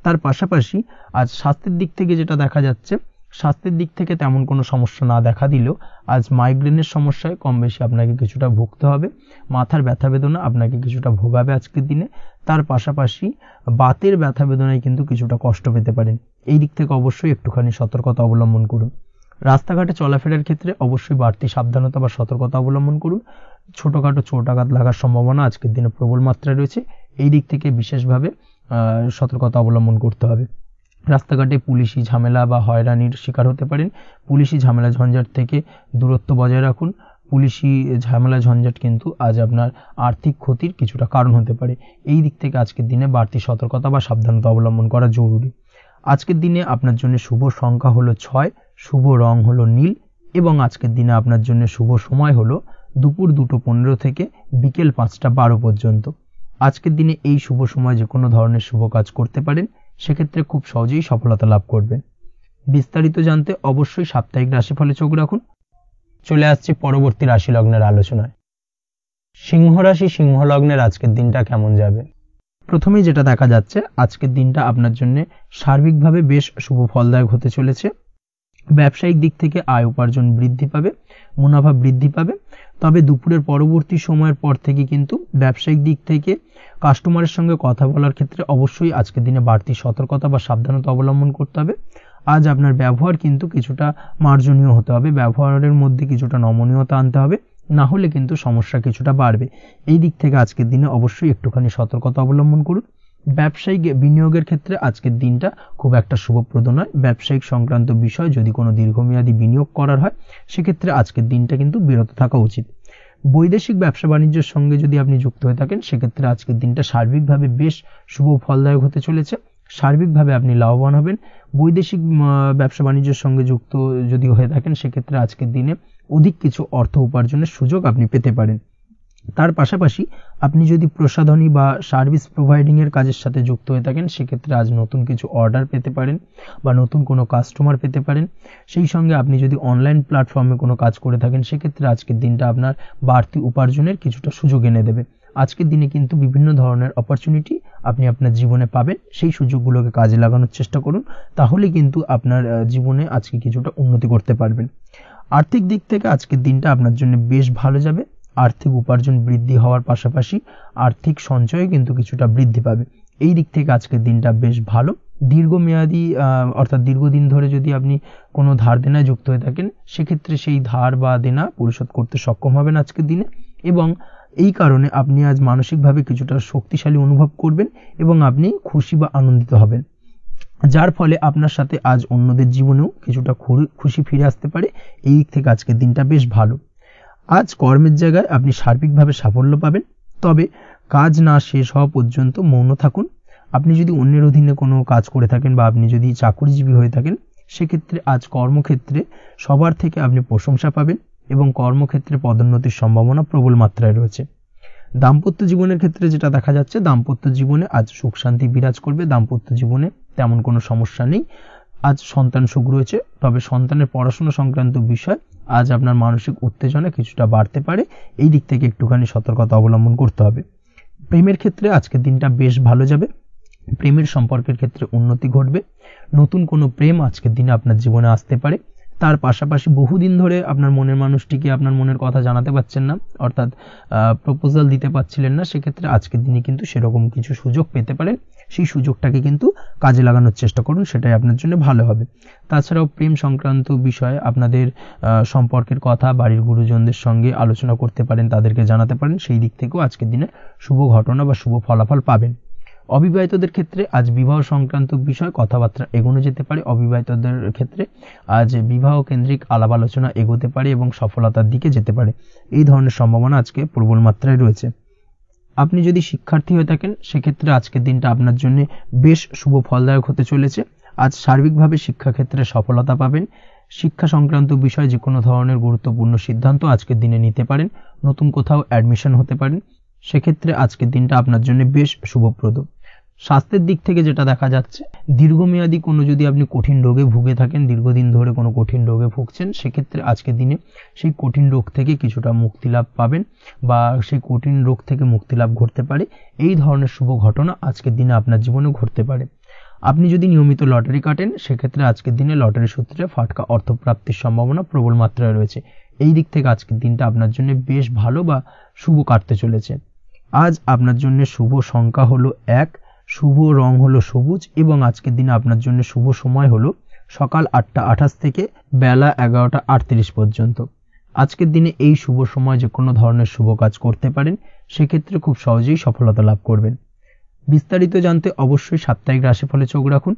তার পাশাপাশি আজ স্বাস্থ্যের দিক থেকে যেটা দেখা যাচ্ছে, স্বাস্থ্যের দিক থেকে তেমন কোনো সমস্যা না দেখা দিলেও আজ মাইগ্রেনের সমস্যায় কম বেশি আপনাকে কিছুটা ভুগতে হবে। মাথার ব্যথা বেদনা আপনাকে কিছুটা ভোগাবে আজকের দিনে। তার পাশাপাশি বাতের ব্যথা বেদনায় কিন্তু কিছুটা কষ্ট পেতে পারেন। এই দিক থেকে অবশ্যই একটুখানি সতর্কতা অবলম্বন করুন। রাস্তাঘাটে চলাফেরার ক্ষেত্রে অবশ্যই বাড়তি সাবধানতা বা সতর্কতা অবলম্বন করুন। ছোটোখাটো চোট আঘাত লাগার সম্ভাবনা আজকের দিনে প্রবল মাত্রায় রয়েছে। এই দিক থেকে বিশেষভাবে সতর্কতা অবলম্বন করতে হবে। রাস্তাঘাটে পুলিশি ঝামেলা বা হয়রানির শিকার হতে পারেন। পুলিশি ঝামেলা ঝঞ্ঝাট থেকে দূরত্ব বজায় রাখুন। পুলিশি ঝামেলা ঝঞ্ঝাট কিন্তু আজ আপনার আর্থিক ক্ষতির কিছুটা কারণ হতে পারে। এই দিক থেকে আজকের দিনে বাড়তি সতর্কতা বা সাবধানতা অবলম্বন করা জরুরি। আজকের দিনে আপনার জন্য শুভ সংখ্যা হলো 6, শুভ রং হলো নীল এবং আজকের দিনে আপনার জন্য শুভ সময় হলো দুপুর 2:15 থেকে বিকেল 5:12 পর্যন্ত। আজকের দিনে এই শুভ সময় যে কোনো ধরনের শুভ কাজ করতে পারেন, সেক্ষেত্রে খুব সহজেই সফলতা লাভ করবেন। বিস্তারিত জানতে অবশ্যই সাপ্তাহিক রাশিফলে চোখ রাখুন। চলে আসছি পরবর্তী রাশি লগ্নের আলোচনায়। সিংহ রাশি, সিংহ লগ্নের আজকের দিনটা কেমন যাবে? প্রথমেই যেটা দেখা যাচ্ছে, আজকের দিনটা আপনার জন্য সার্বিকভাবে বেশ শুভ ফলদায়ক হতে চলেছে। ব্যবসায়িক দিক থেকে আয় উপার্জন বৃদ্ধি পাবে, মুনাফা বৃদ্ধি পাবে। তবে দুপুরের পরবর্তী সময়ের পর থেকে কিন্তু ব্যবসায়িক দিক থেকে কাস্টমারের সঙ্গে কথা বলার ক্ষেত্রে অবশ্যই আজকের দিনে বাড়তি সতর্কতা বা সাবধানতা অবলম্বন করতে হবে। আজ আপনার ব্যবহার কিন্তু কিছুটা মার্জনীয় হতে হবে, ব্যবহারের মধ্যে কিছুটা নমনীয়তা আনতে হবে, না হলে কিন্তু সমস্যা কিছুটা বাড়বে। এই দিক থেকে আজকের দিনে অবশ্যই একটুখানি সতর্কতা অবলম্বন করুন। ব্যবসায়িক বিনিয়োগের ক্ষেত্রে আজকের দিনটা খুব একটা শুভপ্রদ নয়। ব্যবসায়িক সংক্রান্ত বিষয় যদি কোনো দীর্ঘমেয়াদী বিনিয়োগ করার হয়, সেক্ষেত্রে আজকের দিনটা কিন্তু বিরত থাকা উচিত। বৈদেশিক ব্যবসা বাণিজ্যের সঙ্গে যদি আপনি যুক্ত হয়ে থাকেন, সেক্ষেত্রে আজকের দিনটা সার্বিকভাবে বেশ শুভ ফলদায়ক হতে চলেছে। সার্বিকভাবে আপনি লাভবান হবেন। বৈদেশিক ব্যবসা বাণিজ্যের সঙ্গে যুক্ত যদি হয়ে থাকেন, সেক্ষেত্রে আজকের দিনে অধিক কিছু অর্থ উপার্জনের সুযোগ আপনি পেতে পারেন। তার পাশাপাশি আপনি যদি প্রসাধনী বা সার্ভিস প্রোভাইডিং এর কাজের সাথে যুক্ত হয়ে থাকেন, সেক্ষেত্রে আজ নতুন কিছু অর্ডার পেতে পারেন বা নতুন কোনো কাস্টমার পেতে পারেন। সেই সঙ্গে আপনি যদি অনলাইন প্ল্যাটফর্মে কোনো কাজ করে থাকেন, সেক্ষেত্রে আজকের দিনটা আপনার বাড়তি উপার্জনের কিছুটা সুযোগ এনে দেবে। আজকের দিনে কিন্তু বিভিন্ন ধরনের অপরচুনিটি আপনি আপনার জীবনে পাবেন। সেই সুযোগগুলোকে কাজে লাগানোর চেষ্টা করুন, তাহলে কিন্তু আপনার জীবনে আজকে কিছুটা উন্নতি করতে পারবেন। আর্থিক দিক থেকে আজকের দিনটা আপনার জন্য বেশ ভালো যাবে। আর্থিক উপার্জন বৃদ্ধি হওয়ার পাশাপাশি আর্থিক সঞ্চয় কিন্তু কিছুটা বৃদ্ধি পাবে। এই দিক থেকে আজকের দিনটা বেশ ভালো। দীর্ঘমেয়াদী অর্থাৎ দীর্ঘদিন ধরে যদি আপনি কোনো ধার দেনায় যুক্ত হয়ে থাকেন, সেক্ষেত্রে সেই ধার বা দেনা পরিশোধ করতে সক্ষম হবেন আজকের দিনে, এবং এই কারণে আপনি আজ মানসিকভাবে কিছুটা শক্তিশালী অনুভব করবেন এবং আপনি খুশি বা আনন্দিত হবেন, যার ফলে আপনার সাথে আজ অন্যদের জীবনেও কিছুটা খুশি ফিরে আসতে পারে। এই দিক থেকে আজকের দিনটা বেশ ভালো। আজ কর্মের জায়গায় আপনি সার্বিকভাবে সাফল্য পাবেন, তবে কাজ না শেষ হওয়া পর্যন্ত মৌন থাকুন। আপনি যদি অন্যের অধীনে কোনো কাজ করে থাকেন বা আপনি যদি চাকরিজীবী হয়ে থাকেন, সেক্ষেত্রে আজ কর্মক্ষেত্রে সবার থেকে আপনি প্রশংসা পাবেন এবং কর্মক্ষেত্রে পদোন্নতির সম্ভাবনা প্রবল মাত্রায় রয়েছে। দাম্পত্য জীবনের ক্ষেত্রে যেটা দেখা যাচ্ছে, দাম্পত্য জীবনে আজ সুখ শান্তি বিরাজ করবে। দাম্পত্য জীবনে তেমন কোনো সমস্যা নেই। আজ সন্তান সুখ রয়েছে, তবে সন্তানের পড়াশোনা সংক্রান্ত বিষয় আজ আপনার মানসিক উত্তেজনা কিছুটা বাড়তে পারে। এই দিক থেকে একটুখানি সতর্কতা অবলম্বন করতে হবে। প্রেমের ক্ষেত্রে আজকের দিনটা বেশ ভালো যাবে। প্রেমের সম্পর্কের ক্ষেত্রে উন্নতি ঘটবে। নতুন কোনো প্রেম আজকের দিনে আপনার জীবনে আসতে পারে। তার পাশাপাশি বহুদিন ধরে আপনার মনের মানুষটিকে আপনার মনের কথা জানাতে পারছেন না, অর্থাৎ প্রপোজাল দিতে পারছিলেন না, সেক্ষেত্রে আজকের দিনে কিন্তু সেরকম কিছু সুযোগ পেতে পারেন। সেই সুযোগটাকে কিন্তু কাজে লাগানোর চেষ্টা করুন, সেটাই আপনার জন্য ভালো হবে। তাছাড়াও প্রেম সংক্রান্ত বিষয়ে আপনাদের সম্পর্কের কথা বাড়ির গুরুজনদের সঙ্গে আলোচনা করতে পারেন, তাদেরকে জানাতে পারেন। সেই দিক থেকেও আজকের দিনে শুভ ঘটনা বা শুভ ফলাফল পাবেন। অবিবাহিতদের ক্ষেত্রে আজ বিবাহ সংক্রান্ত বিষয় কথাবার্তা এগোনো যেতে পারে। অবিবাহিতদের ক্ষেত্রে আজ বিবাহ কেন্দ্রিক আলাপ আলোচনা এগোতে পারে এবং সফলতার দিকে যেতে পারে। এই ধরনের সম্ভাবনা আজকে প্রবল মাত্রায় রয়েছে। আপনি যদি শিক্ষার্থী হয়ে থাকেন, সেক্ষেত্রে আজকের দিনটা আপনার জন্য বেশ শুভ ফলদায়ক হতে চলেছে। আজ সার্বিকভাবে শিক্ষাক্ষেত্রে সফলতা পাবেন। শিক্ষা সংক্রান্ত বিষয় যে কোনো ধরনের গুরুত্বপূর্ণ সিদ্ধান্ত আজকের দিনে নিতে পারেন। নতুন কোথাও অ্যাডমিশন হতে পারেন, সেক্ষেত্রে আজকের দিনটা আপনার জন্য বেশ শুভপ্রদ। স্বাস্থ্যের দিক থেকে যেটা দেখা যাচ্ছে, দীর্ঘমেয়াদী কোনো যদি আপনি কঠিন রোগে ভুগে থাকেন, দীর্ঘদিন ধরে কোনো কঠিন রোগে ভুগছেন, সেক্ষেত্রে আজকের দিনে সেই কঠিন রোগ থেকে কিছুটা মুক্তি লাভ পাবেন বা সেই কঠিন রোগ থেকে মুক্তি লাভ ঘটতে পারে। এই ধরনের শুভ ঘটনা আজকের দিনে আপনার জীবনে ঘটতে পারে। আপনি যদি নিয়মিত লটারি কাটেন, সেক্ষেত্রে আজকের দিনে লটারি সূত্রে ফাটকা অর্থপ্রাপ্তির সম্ভাবনা প্রবল মাত্রায় রয়েছে। এই দিক থেকে আজকের দিনটা আপনার জন্য বেশ ভালো বা শুভ কাটতে চলেছে। আজ আপনার জন্য শুভ সংখ্যা হলো 1, শুভ রং হলো সবুজ এবং আজকের দিনে আপনার জন্য শুভ সময় হলো সকাল 8:28 থেকে বেলা 11:38 পর্যন্ত। আজকের দিনে এই শুভ সময় যে কোনো ধরনের শুভ কাজ করতে পারেন, সেক্ষেত্রে খুব সহজেই সফলতা লাভ করবেন। বিস্তারিত জানতে অবশ্যই সাপ্তাহিক রাশিফলে চোখ রাখুন।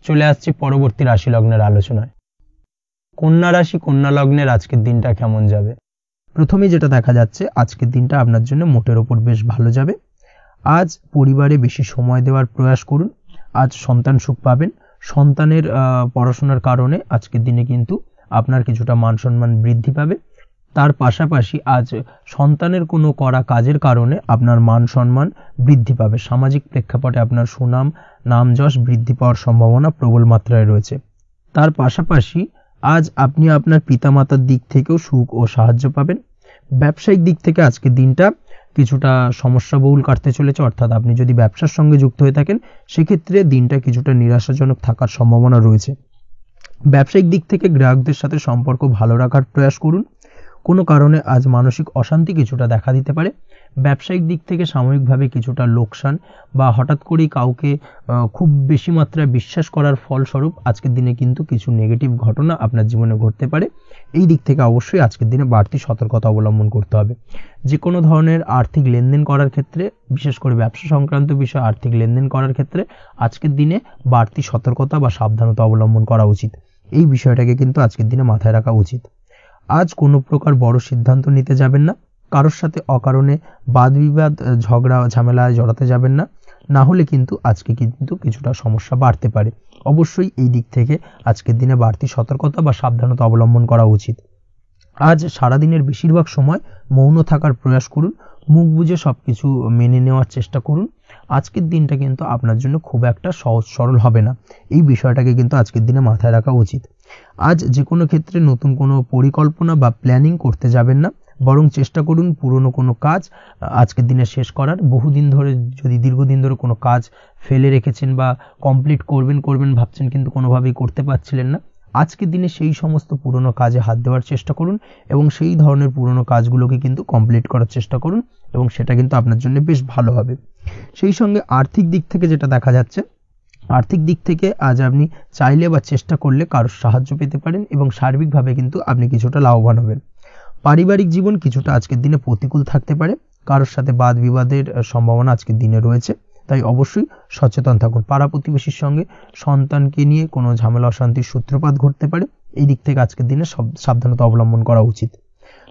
চলে আসছি পরবর্তী রাশি লগ্নের আলোচনায়। কন্যা রাশি, কন্যা লগ্নের আজকের দিনটা কেমন যাবে? প্রথমেই যেটা দেখা যাচ্ছে আজকের দিনটা আপনার জন্য মোটের ওপর বেশ ভালো যাবে। আজ পরিবারে বেশি সময় দেওয়ার প্রয়াস করুন। আজ সন্তান সুখ পাবেন। সন্তানের পড়াশোনার কারণে আজকের দিনে কিন্তু আপনার কিছুটা মান সম্মান বৃদ্ধি পাবে। তার পাশাপাশি আজ সন্তানের কোনো করা কাজের কারণে আপনার মান সম্মান বৃদ্ধি পাবে। সামাজিক প্রেক্ষাপটে আপনার সুনাম নাম যশ বৃদ্ধি পাওয়ার সম্ভাবনা প্রবল মাত্রায় রয়েছে। তার পাশাপাশি আজ আপনি আপনার পিতামাতার দিক থেকেও সুখ ও সাহায্য পাবেন। ব্যবসায়িক দিক থেকে আজকের দিনটা কিছুটা সমস্যাবহুল কাটতে চলেছে, অর্থাৎ আপনি যদি ব্যবসার সঙ্গে যুক্ত হয়ে থাকেন সেক্ষেত্রে দিনটা কিছুটা নিরাশাজনক থাকার সম্ভাবনা রয়েছে। ব্যবসায়িক দিক থেকে গ্রাহকদের সাথে সম্পর্ক ভালো রাখার প্রয়াস করুন। কোনো কারণে আজ মানসিক অশান্তি কিছুটা দেখা দিতে পারে। ব্যবসায়িক দিক থেকে সাময়িকভাবে কিছুটা লোকসান বা হঠাৎ করেই কাউকে খুব বেশি মাত্রায় বিশ্বাস করার ফলস্বরূপ আজকের দিনে কিন্তু কিছু নেগেটিভ ঘটনা আপনার জীবনে ঘটতে পারে। এই দিক থেকে অবশ্যই আজকের দিনে বাড়তি সতর্কতা অবলম্বন করতে হবে। যে কোনো ধরনের আর্থিক লেনদেন করার ক্ষেত্রে, বিশেষ করে ব্যবসা সংক্রান্ত বিষয় আর্থিক লেনদেন করার ক্ষেত্রে আজকের দিনে বাড়তি সতর্কতা বা সাবধানতা অবলম্বন করা উচিত। এই বিষয়টাকে কিন্তু আজকের দিনে মাথায় রাখা উচিত। আজ কোনো প্রকার বড় সিদ্ধান্ত নিতে যাবেন না। কারোর সাথে অকারণে বাদ বিবাদ ঝগড়া ঝামেলায় জড়াতে যাবেন না, না হলে কিন্তু আজকে কিন্তু কিছুটা সমস্যা বাড়তে পারে। অবশ্যই এই দিক থেকে আজকের দিনে বাড়তি সতর্কতা বা সাবধানতা অবলম্বন করা উচিত। আজ সারাদিনের বেশিরভাগ সময় মৌন থাকার প্রয়াস করুন। মুখ বুজে সবকিছু মেনে নেওয়ার চেষ্টা করুন। আজকের দিনটা কিন্তু আপনার জন্য খুব একটা সহজ সরল হবে না। এই বিষয়টাকে কিন্তু আজকের দিনে মাথায় রাখা উচিত। আজ যে কোনো ক্ষেত্রে নতুন কোনো পরিকল্পনা বা প্ল্যানিং করতে যাবেন না, বরং চেষ্টা করুন পুরনো কোনো কাজ আজকের দিনে শেষ করার। বহুদিন ধরে যদি দীর্ঘদিন ধরে কোনো কাজ ফেলে রেখেছেন বা কমপ্লিট করবেন ভাবছেন কিন্তু কোনোভাবেই করতে পারছিলেন না, আজকের দিনে সেই সমস্ত পুরনো কাজে হাত দেওয়ার চেষ্টা করুন এবং সেই ধরনের পুরনো কাজগুলোকে কিন্তু কমপ্লিট করার চেষ্টা করুন এবং সেটা কিন্তু আপনার জন্য বেশ ভালো হবে। সেই সঙ্গে আর্থিক দিক থেকে যেটা দেখা যাচ্ছে, আর্থিক দিক থেকে আজ আপনি চাইলে বা চেষ্টা করলে কারোর সাহায্য পেতে পারেন এবং সার্বিকভাবে কিন্তু আপনি কিছুটা লাভবান হবেন। পারিবারিক জীবন কিছুটা আজকের দিনে প্রতিকূল থাকতে পারে। কারোর সাথে বাদ বিবাদের সম্ভাবনা আজকের দিনে রয়েছে, তাই অবশ্যই সচেতন থাকুন। পাড়া প্রতিবেশীর সঙ্গে সন্তানকে নিয়ে কোনো ঝামেলা অশান্তির সূত্রপাত ঘটতে পারে। এই দিক থেকে আজকের দিনে সাবধানতা অবলম্বন করা উচিত।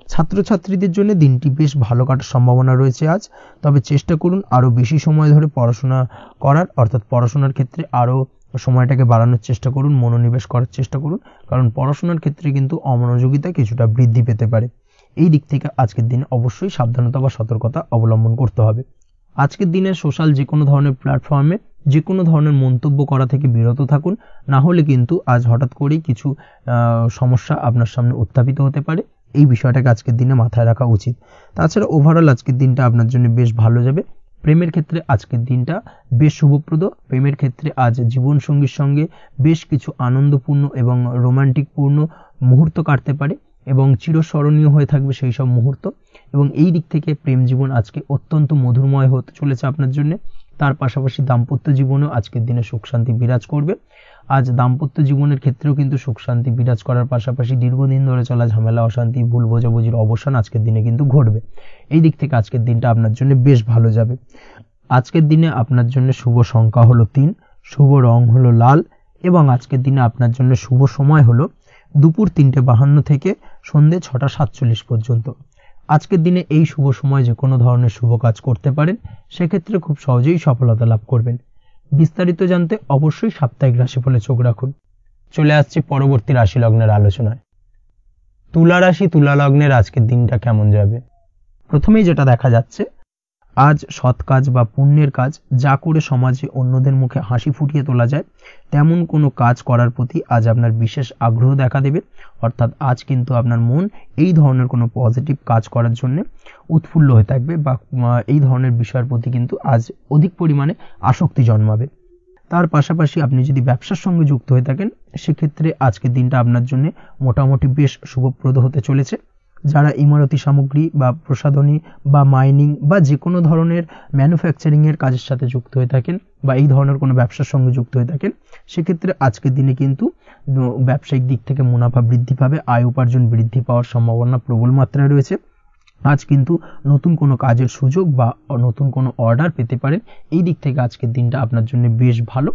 ছাত্রছাত্রীদের জন্য দিনটি বেশ ভালো কাটার সম্ভাবনা রয়েছে আজ, তবে চেষ্টা করুন আরও বেশি সময় ধরে পড়াশোনা করার, অর্থাৎ পড়াশোনার ক্ষেত্রে আরও সময়টাকে বাড়ানোর চেষ্টা করুন, মনোনিবেশ করার চেষ্টা করুন, কারণ পড়াশোনার ক্ষেত্রে কিন্তু অমনোযোগিতা কিছুটা বৃদ্ধি পেতে পারে। এই দিক থেকে আজকের দিনে অবশ্যই সাবধানতা বা সতর্কতা অবলম্বন করতে হবে। আজকের দিনে সোশ্যাল যে কোনো ধরনের প্ল্যাটফর্মে যে কোনো ধরনের মন্তব্য করা থেকে বিরত থাকুন, না হলে কিন্তু আজ হঠাৎ করেই কিছু সমস্যা আপনার সামনে উত্থাপিত হতে পারে। এই বিষয়টাকে আজকের দিনে মাথায় রাখা উচিত। তাছাড়া ওভারঅল আজকের দিনটা আপনার জন্য বেশ ভালো যাবে। প্রেমের ক্ষেত্রে আজকের দিনটা বেশ শুভপ্রদ। প্রেমের ক্ষেত্রে আজ জীবনসঙ্গীর সঙ্গে বেশ কিছু আনন্দপূর্ণ এবং রোমান্টিকপূর্ণ মুহূর্ত কাটতে পারে এবং চিরস্মরণীয় হয়ে থাকবে সেই সব মুহূর্ত, এবং এই দিক থেকে প্রেম জীবন আজকে অত্যন্ত মধুরময় হতে চলেছে আপনার জন্য। তার পাশাপাশি দাম্পত্য জীবনেও আজকের দিনে সুখ শান্তি বিরাজ করবে। আজ দাম্পত্য জীবনের ক্ষেত্রেও কিন্তু সুখ শান্তি বিরাজ করার পাশাপাশি দীর্ঘদিন ধরে চলা ঝামেলা অশান্তি ভুল বোঝাবুঝির অবসান আজকের দিনে কিন্তু ঘটবে। এই দিক থেকে আজকের দিনটা আপনার জন্য বেশ ভালো যাবে। আজকের দিনে আপনার জন্য শুভ সংখ্যা হলো 3, শুভ রং হলো লাল এবং আজকের দিনে আপনার জন্য শুভ সময় হলো দুপুর 3:52 থেকে সন্ধ্যে 6:47 পর্যন্ত। আজকের দিনে এই শুভ সময় যে কোনো ধরনের শুভ কাজ করতে পারেন, সেক্ষেত্রে খুব সহজেই সফলতা লাভ করবেন। বিস্তারিত জানতে অবশ্যই সাপ্তাহিক রাশিফলে চোখ রাখুন। চলে আসছি পরবর্তী রাশি লগ্নের আলোচনায়। তুলা রাশি তুলা লগ্নের আজকের দিনটা কেমন যাবে? প্রথমেই যেটা দেখা যাচ্ছে, আজ সৎ কাজ বা পুণ্যের কাজ যা করে সমাজে অন্যদের মুখে হাসি ফুটিয়ে তোলা যায় তেমন কোনো কাজ করার প্রতি আজ আপনার বিশেষ আগ্রহ দেখা দেবে। অর্থাৎ আজ কিন্তু আপনার মন এই ধরনের কোনো পজিটিভ কাজ করার জন্য উৎফুল্ল হয়ে থাকবে বা এই ধরনের বিষয়ের প্রতি কিন্তু আজ অধিক পরিমাণে আসক্তি জন্মাবে। তার পাশাপাশি আপনি যদি ব্যবসার সঙ্গে যুক্ত হয়ে থাকেন, সেক্ষেত্রে আজকের দিনটা আপনার জন্য মোটামুটি বেশ শুভপ্রদ হতে চলেছে। যারা ইমারতি সামগ্রী বা প্রসাধনী বা মাইনিং বা যে কোনো ধরনের ম্যানুফ্যাকচারিং এর কাজের সাথে যুক্ত হয়ে থাকেন বা এই ধরনের কোনো ব্যবসার সঙ্গে যুক্ত হয়ে থাকেন, সেক্ষেত্রে আজকের দিনে কিন্তু ব্যবসায়িক দিক থেকে মুনাফা বৃদ্ধি পাবে, আয় উপার্জন বৃদ্ধি পাওয়ার সম্ভাবনা প্রবল মাত্রায় রয়েছে। আজ কিন্তু নতুন কোনো কাজের সুযোগ বা নতুন কোনো অর্ডার পেতে পারেন। এই দিক থেকে আজকের দিনটা আপনার জন্য বেশ ভালো।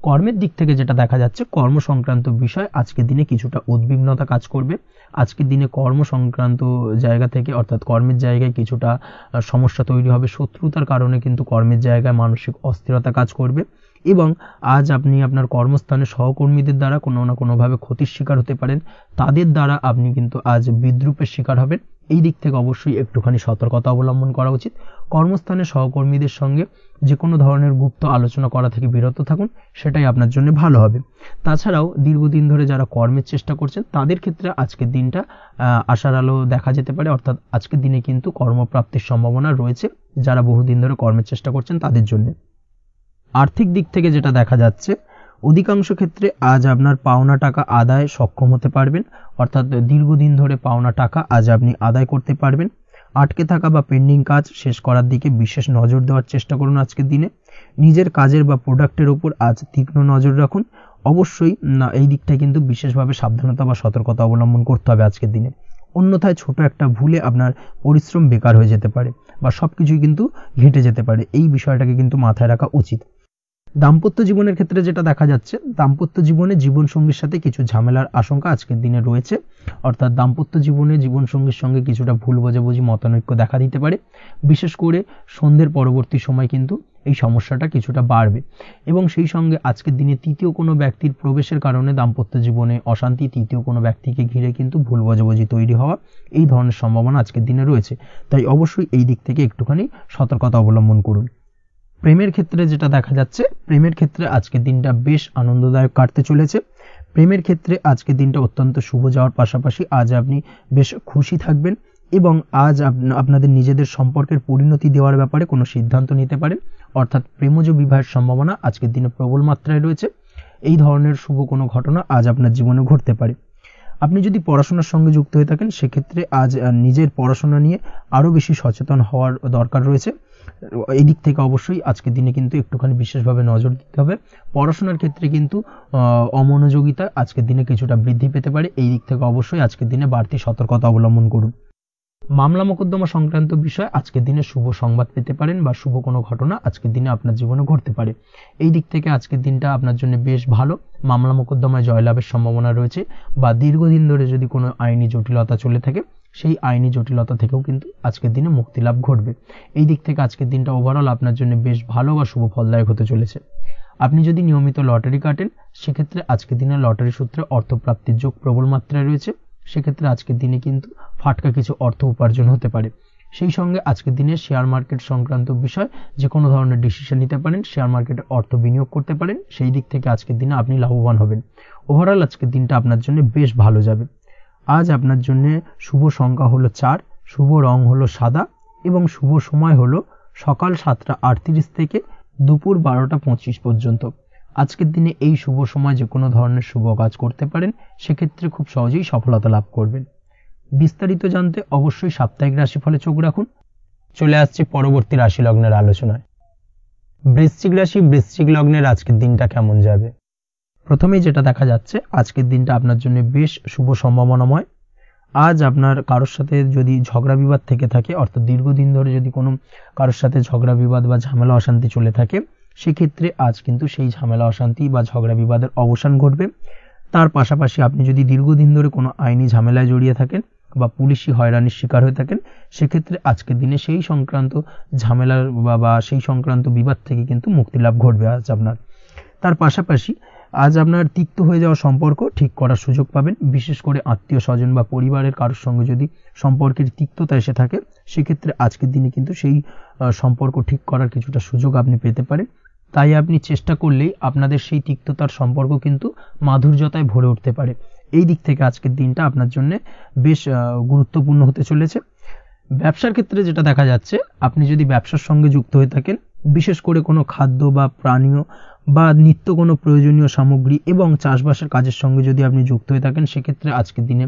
কর্মের দিক থেকে যেটা দেখা যাচ্ছে, কর্ম সংক্রান্ত বিষয় আজকের দিনে কিছুটা উদ্বিগ্নতা কাজ করবে। আজকের দিনে কর্ম সংক্রান্ত জায়গা থেকে অর্থাৎ কর্মের জায়গায় কিছুটা সমস্যা তৈরি হবে। শত্রুতার কারণে কিন্তু কর্মের জায়গায় মানসিক অস্থিরতা কাজ করবে এবং আজ আপনি আপনার কর্মস্থানে সহকর্মীদের দ্বারা কোনো না কোনোভাবে ক্ষতির শিকার হতে পারেন। তাদের দ্বারা আপনি কিন্তু আজ বিদ্রূপের শিকার হবেন। এই দিক থেকে অবশ্যই একটুখানি সতর্কতা অবলম্বন করা উচিত। কর্মস্থানে সহকর্মীদের সঙ্গে যে কোনো ধরনের গুপ্ত আলোচনা করা থেকে বিরত থাকুন, সেটাই আপনার জন্য ভালো হবে। তাছাড়াও দীর্ঘদিন ধরে যারা কর্মের চেষ্টা করছেন তাদের ক্ষেত্রে আজকের দিনটা আশার আলো দেখা যেতে পারে, অর্থাৎ আজকের দিনে কিন্তু কর্মপ্রাপ্তির সম্ভাবনা রয়েছে যারা বহুদিন ধরে কর্মের চেষ্টা করছেন তাদের জন্য। আর্থিক দিক থেকে যেটা দেখা যাচ্ছে, অধিকাংশ ক্ষেত্রে আজ আপনার পাওনা টাকা আদায় সক্ষম হতে পারবেন, অর্থাৎ দীর্ঘদিন ধরে পাওনা টাকা আজ আপনি আদায় করতে পারবেন। আটকে থাকা বা পেন্ডিং কাজ শেষ করার দিকে বিশেষ নজর দেওয়ার চেষ্টা করুন আজকের দিনে। নিজের কাজের বা প্রোডাক্টের উপর আজ তীক্ষ্ণ নজর রাখুন। অবশ্যই এই দিকটা কিন্তু বিশেষভাবে সাবধানতা বা সতর্কতা অবলম্বন করতে হবে আজকের দিনে, অন্যথায় ছোট একটা ভুলে আপনার পরিশ্রম বেকার হয়ে যেতে পারে বা সবকিছুই কিন্তু ঘেঁটে যেতে পারে। এই বিষয়টাকে কিন্তু মাথায় রাখা উচিত। দাম্পত্য জীবনের ক্ষেত্রে যেটা দেখা যাচ্ছে, দাম্পত্য জীবনে জীবনসঙ্গীর সাথে কিছু ঝামেলার আশঙ্কা আজকের দিনে রয়েছে, অর্থাৎ দাম্পত্য জীবনে জীবনসঙ্গীর সঙ্গে কিছুটা ভুল বোঝাবুঝি মতানৈক্য দেখা দিতে পারে। বিশেষ করে সন্ধ্যের পরবর্তী সময় কিন্তু এই সমস্যাটা কিছুটা বাড়বে এবং সেই সঙ্গে আজকের দিনে তৃতীয় কোনো ব্যক্তির প্রবেশের কারণে দাম্পত্য জীবনে অশান্তি, তৃতীয় কোনো ব্যক্তিকে ঘিরে কিন্তু ভুল বোঝাবুঝি তৈরি হওয়া, এই ধরনের সম্ভাবনা আজকের দিনে রয়েছে। তাই অবশ্যই এই দিক থেকে একটুখানি সতর্কতা অবলম্বন করুন। প্রেমের ক্ষেত্রে যেটা দেখা যাচ্ছে, প্রেমের ক্ষেত্রে আজকের দিনটা বেশ আনন্দদায়ক কাটতে চলেছে। প্রেমের ক্ষেত্রে আজকের দিনটা অত্যন্ত শুভ যাওয়ার পাশাপাশি আজ আপনি বেশ খুশি থাকবেন এবং আজ আপনাদের নিজেদের সম্পর্কের পরিণতি দেওয়ার ব্যাপারে কোনো সিদ্ধান্ত নিতে পারেন, অর্থাৎ প্রেমজ বিবাহের সম্ভাবনা আজকের দিনে প্রবল মাত্রায় রয়েছে। এই ধরনের শুভ কোনো ঘটনা আজ আপনার জীবনে ঘটতে পারে। আপনি যদি পড়াশোনার সঙ্গে যুক্ত হয়ে থাকেন সেক্ষেত্রে আজ নিজের পড়াশোনা নিয়ে আরও বেশি সচেতন হওয়ার দরকার রয়েছে। এই দিক থেকে অবশ্যই আজকের দিনে কিন্তু একটুখানি বিশেষভাবে নজর দিতে হবে। পড়াশোনার ক্ষেত্রে কিন্তু অমনোযোগিতা আজকের দিনে কিছুটা বৃদ্ধি পেতে পারে। এই দিক থেকে অবশ্যই আজকের দিনে বাড়তি সতর্কতা অবলম্বন করুন। মামলা মোকদ্দমা সংক্রান্ত বিষয় আজকের দিনে শুভ সংবাদ পেতে পারেন বা শুভ কোনো ঘটনা আজকের দিনে আপনার জীবনে ঘটতে পারে। এই দিক থেকে আজকের দিনটা আপনার জন্য বেশ ভালো। মামলা মোকদ্দমায় জয়লাভের সম্ভাবনা রয়েছে বা দীর্ঘদিন ধরে যদি কোনো আইনি জটিলতা চলে থাকে সেই আইনি জটিলতা থেকেও কিন্তু আজকের দিনে মুক্তি লাভ ঘটবে। এই দিক থেকে আজকের দিনটা ওভারঅল আপনার জন্য বেশ ভালো বা শুভ ফলদায়ক হতে চলেছে। আপনি যদি নিয়মিত লটারি কাটেন সেক্ষেত্রে আজকের দিনে লটারি সূত্রে অর্থপ্রাপ্তির যোগ প্রবল মাত্রায় রয়েছে। সেক্ষেত্রে আজকের দিনে কিন্তু ফাটকা কিছু অর্থ উপার্জন হতে পারে। সেই সঙ্গে আজকের দিনে শেয়ার মার্কেট সংক্রান্ত বিষয় যে কোনো ধরনের ডিসিশন নিতে পারেন, শেয়ার মার্কেটে অর্থ বিনিয়োগ করতে পারেন। সেই দিক থেকে আজকের দিনে আপনি লাভবান হবেন। ওভারঅল আজকের দিনটা আপনার জন্য বেশ ভালো যাবে। আজ আপনার জন্য শুভ সংখ্যা হলো 4, শুভ রং হলো সাদা এবং শুভ সময় হলো সকাল 7টা 38 থেকে দুপুর 12টা 25 পর্যন্ত। আজকের দিনে এই শুভ সময় যে কোনো ধরনের শুভ কাজ করতে পারেন, সেক্ষেত্রে খুব সহজেই সফলতা লাভ করবেন। বিস্তারিত জানতে অবশ্যই সাপ্তাহিক রাশিফলে চোখ রাখুন। চলে আসছে পরবর্তী রাশি লগ্নের আলোচনায়। বৃশ্চিক রাশি, বৃশ্চিক লগ্নের আজকের দিনটা কেমন যাবে? প্রথমেই যেটা দেখা যাচ্ছে, আজকের দিনটা আপনার জন্য বেশ শুভ সম্ভাবনাময়। আজ আপনার কারোর সাথে যদি ঝগড়া বিবাদ থেকে থাকে, অর্থাৎ দীর্ঘদিন ধরে যদি কোনো কারোর সাথে ঝগড়া বিবাদ বা ঝামেলা অশান্তি চলে থাকে, সেক্ষেত্রে আজ কিন্তু সেই ঝামেলা অশান্তি বা ঝগড়া বিবাদের অবসান ঘটবে। তার পাশাপাশি আপনি যদি দীর্ঘদিন ধরে কোনো আইনি ঝামেলায় জড়িয়ে থাকেন বা পুলিশি হয়রানির শিকার হয়ে থাকেন, সেক্ষেত্রে আজকের দিনে সেই সংক্রান্ত ঝামেলার বা সেই সংক্রান্ত বিবাদ থেকে কিন্তু মুক্তি লাভ ঘটবে আজ আপনার। তার পাশাপাশি আজ আপনার তিক্ত হয়ে যাওয়া সম্পর্ক ঠিক করার সুযোগ পাবেন। বিশেষ করে আত্মীয় স্বজন বা পরিবারের কারোর সঙ্গে যদি সম্পর্কের তিক্ততা এসে থাকে, সেক্ষেত্রে আজকের দিনে কিন্তু সেই সম্পর্ক ঠিক করার কিছুটা সুযোগ আপনি পেতে পারেন। তাই আপনি চেষ্টা করলেই আপনাদের সেই তিক্ততার সম্পর্ক কিন্তু মাধুর্যতায় ভরে উঠতে পারে। এই দিক থেকে আজকের দিনটা আপনার জন্য বেশ গুরুত্বপূর্ণ হতে চলেছে। ব্যবসার ক্ষেত্রে যেটা দেখা যাচ্ছে, আপনি যদি ব্যবসার সঙ্গে যুক্ত হয়ে থাকেন, বিশেষ করে কোনো খাদ্য বা পানীয় বা নিত্য কোনো প্রয়োজনীয় সামগ্রী এবং চাষবাসের কাজের সঙ্গে যদি আপনি যুক্ত হয়ে থাকেন, সেক্ষেত্রে আজকের দিনে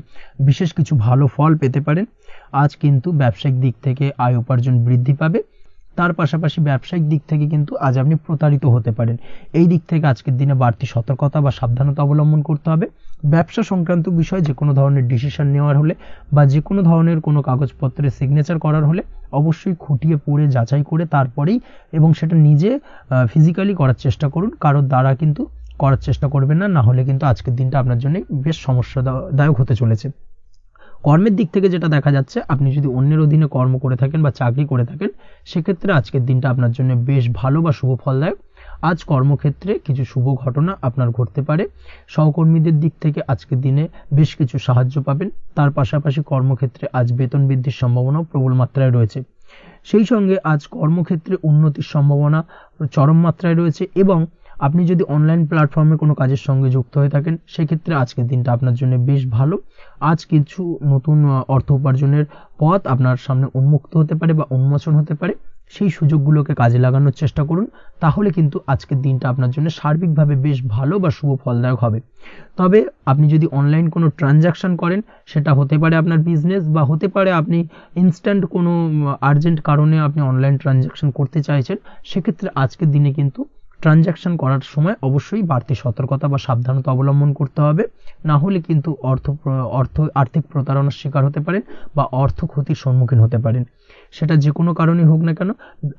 বিশেষ কিছু ভালো ফল পেতে পারেন। আজ কিন্তু ব্যবসায়িক দিক থেকে আয় উপার্জন বৃদ্ধি পাবে। তার পাশাপাশি ব্যবসায়িক দিক থেকে কিন্তু আজ আপনি প্রতারিত হতে পারেন। এই দিক থেকে আজকের দিনে বাড়তি সতর্কতা বা সাবধানতা অবলম্বন করতে হবে। ব্যবসা সংক্রান্ত বিষয়ে যে কোনো ধরনের ডিসিশন নেওয়ার হলে বা যে কোনো ধরনের কোনো কাগজপত্রে সিগনেচার করার হলে অবশ্যই খুঁটিয়ে পড়ে যাচাই করে তারপরেই এবং সেটা নিজে ফিজিক্যালি করার চেষ্টা করুন। কারোর দ্বারা কিন্তু করার চেষ্টা করবেন না, না হলে কিন্তু আজকের দিনটা আপনার জন্য বেশ সমস্যাদায়ক হতে চলেছে। কর্মের দিক থেকে যেটা দেখা যাচ্ছে, আপনি যদি অন্যের অধীনে কর্ম করে থাকেন বা চাকরি করে থাকেন, সেক্ষেত্রে আজকের দিনটা আপনার জন্য বেশ ভালো বা শুভ ফলদায়ক। আজ কর্মক্ষেত্রে কিছু শুভ ঘটনা আপনার ঘটতে পারে। সহকর্মীদের দিক থেকে আজকের দিনে বেশ কিছু সাহায্য পাবেন। তার পাশাপাশি কর্মক্ষেত্রে আজ বেতন বৃদ্ধির সম্ভাবনাও প্রবল মাত্রায় রয়েছে। সেই সঙ্গে আজ কর্মক্ষেত্রে উন্নতির সম্ভাবনা চরম মাত্রায় রয়েছে। এবং আপনি যদি অনলাইন প্ল্যাটফর্মে কোনো কাজের সঙ্গে যুক্ত হয়ে থাকেন, সেক্ষেত্রে আজকের দিনটা আপনার জন্য বেশ ভালো। আজ কিছু নতুন অর্থ উপার্জনের পথ আপনার সামনে উন্মুক্ত হতে পারে বা উন্মোচন হতে পারে। সেই সুযোগগুলোকে কাজে লাগানোর চেষ্টা করুন, তাহলে কিন্তু আজকের দিনটা আপনার জন্য সার্বিকভাবে বেশ ভালো বা শুভ ফলদায়ক হবে। তবে আপনি যদি অনলাইন কোনো ট্রানজাকশন করেন, সেটা হতে পারে আপনার বিজনেস, বা হতে পারে আপনি ইনস্ট্যান্ট কোনো আর্জেন্ট কারণে আপনি অনলাইন ট্রানজাকশন করতে চাইছেন, সেক্ষেত্রে আজকের দিনে কিন্তু ট্রানজাকশন করার সময় অবশ্যই বাড়তি সতর্কতা বা সাবধানতা অবলম্বন করতে হবে, না হলে কিন্তু আর্থিক প্রতারণার শিকার হতে পারেন বা অর্থ ক্ষতির সম্মুখীন হতে পারেন। সেটা যে কোনো কারণেই হোক না কেন,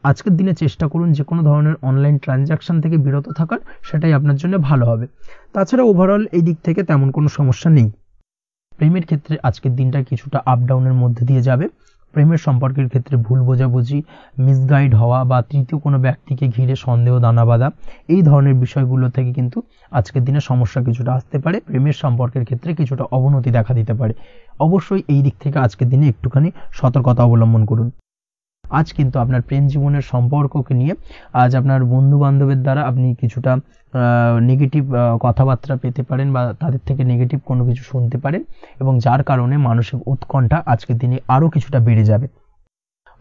আজকের দিনে চেষ্টা করুন যে কোনো ধরনের অনলাইন ট্রানজাকশন থেকে বিরত থাকার, সেটাই আপনার জন্য ভালো হবে। তাছাড়া ওভারঅল এই দিক থেকে তেমন কোনো সমস্যা নেই। প্রেমের ক্ষেত্রে আজকের দিনটা কিছুটা আপ ডাউনের মধ্যে দিয়ে যাবে। প্রেমের সম্পর্কের ক্ষেত্রে ভুল বোঝাবুঝি, মিসগাইড হওয়া বা তৃতীয় কোনো ব্যক্তিকে ঘিরে সন্দেহ দানা বাঁধা, এই ধরনের বিষয়গুলো থেকে কিন্তু আজকের দিনে সমস্যা কিছুটা আসতে পারে। প্রেমের সম্পর্কের ক্ষেত্রে কিছুটা অবনতি দেখা দিতে পারে। অবশ্যই এই দিক থেকে আজকের দিনে একটুখানি সতর্কতা অবলম্বন করুন। আজ কিন্তু আপনার প্রেম জীবনের সম্পর্ককে নিয়ে আজ আপনার বন্ধু বান্ধবের দ্বারা আপনি কিছুটা নেগেটিভ কথাবার্তা পেতে পারেন বা তাদের থেকে নেগেটিভ কোনো কিছু শুনতে পারেন, এবং যার কারণে মানসিক উৎকণ্ঠা আজকের দিনে আরও কিছুটা বেড়ে যাবে।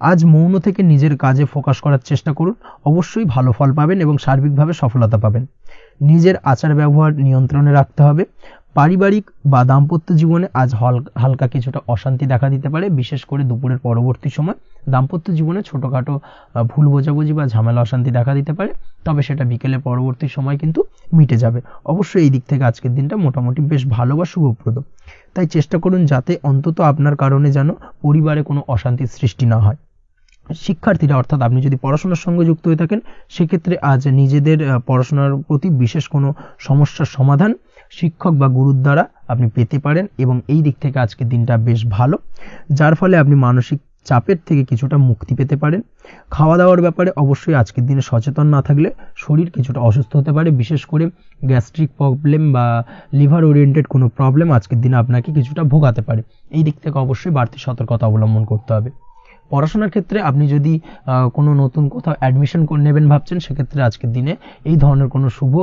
আজ মৌন থেকে নিজের কাজে ফোকাস করার চেষ্টা করুন, অবশ্যই ভালো ফল পাবেন এবং সার্বিকভাবে সফলতা পাবেন। নিজের আচার ব্যবহার নিয়ন্ত্রণে রাখতে হবে। পারিবারিক বা দাম্পত্য জীবনে আজ হালকা কিছুটা অশান্তি দেখা দিতে পারে, বিশেষ করে দুপুরের পরবর্তী সময় দাম্পত্য জীবনে ছোটোখাটো ভুল বোঝাবুঝি বা ঝামেলা অশান্তি দেখা দিতে পারে, তবে সেটা বিকেলের পরবর্তী সময় কিন্তু মিটে যাবে। অবশ্যই এই দিক থেকে আজকের দিনটা মোটামুটি বেশ ভালো বা শুভপ্রদ। তাই চেষ্টা করুন যাতে অন্তত আপনার কারণে যেন পরিবারে কোনো অশান্তির সৃষ্টি না হয়। শিক্ষার্থীরা, অর্থাৎ আপনি যদি পড়াশোনার সঙ্গে যুক্ত হয়ে থাকেন, সেক্ষেত্রে আজ নিজেদের পড়াশোনার প্রতি বিশেষ কোনো সমস্যার সমাধান শিক্ষক বা গুরুর দ্বারা আপনি পেতে পারেন, এবং এই দিক থেকে আজকের দিনটা বেশ ভালো, যার ফলে আপনি মানসিক চাপের থেকে কিছুটা মুক্তি পেতে পারেন। খাওয়া দাওয়ার ব্যাপারে অবশ্যই আজকের দিনে সচেতন না থাকলে শরীর কিছুটা অসুস্থ হতে পারে, বিশেষ করে গ্যাস্ট্রিক প্রবলেম বা লিভার ওরিয়েন্টেড কোনো প্রবলেম আজকের দিনে আপনাকে কিছুটা ভোগাতে পারে। এই দিক থেকে অবশ্যই বাড়তি সতর্কতা অবলম্বন করতে হবে। পড়াশোনার ক্ষেত্রে আপনি যদি কোনো নতুন কোথাও অ্যাডমিশন নেবেন ভাবছেন, সেক্ষেত্রে আজকের দিনে এই ধরনের কোনো শুভ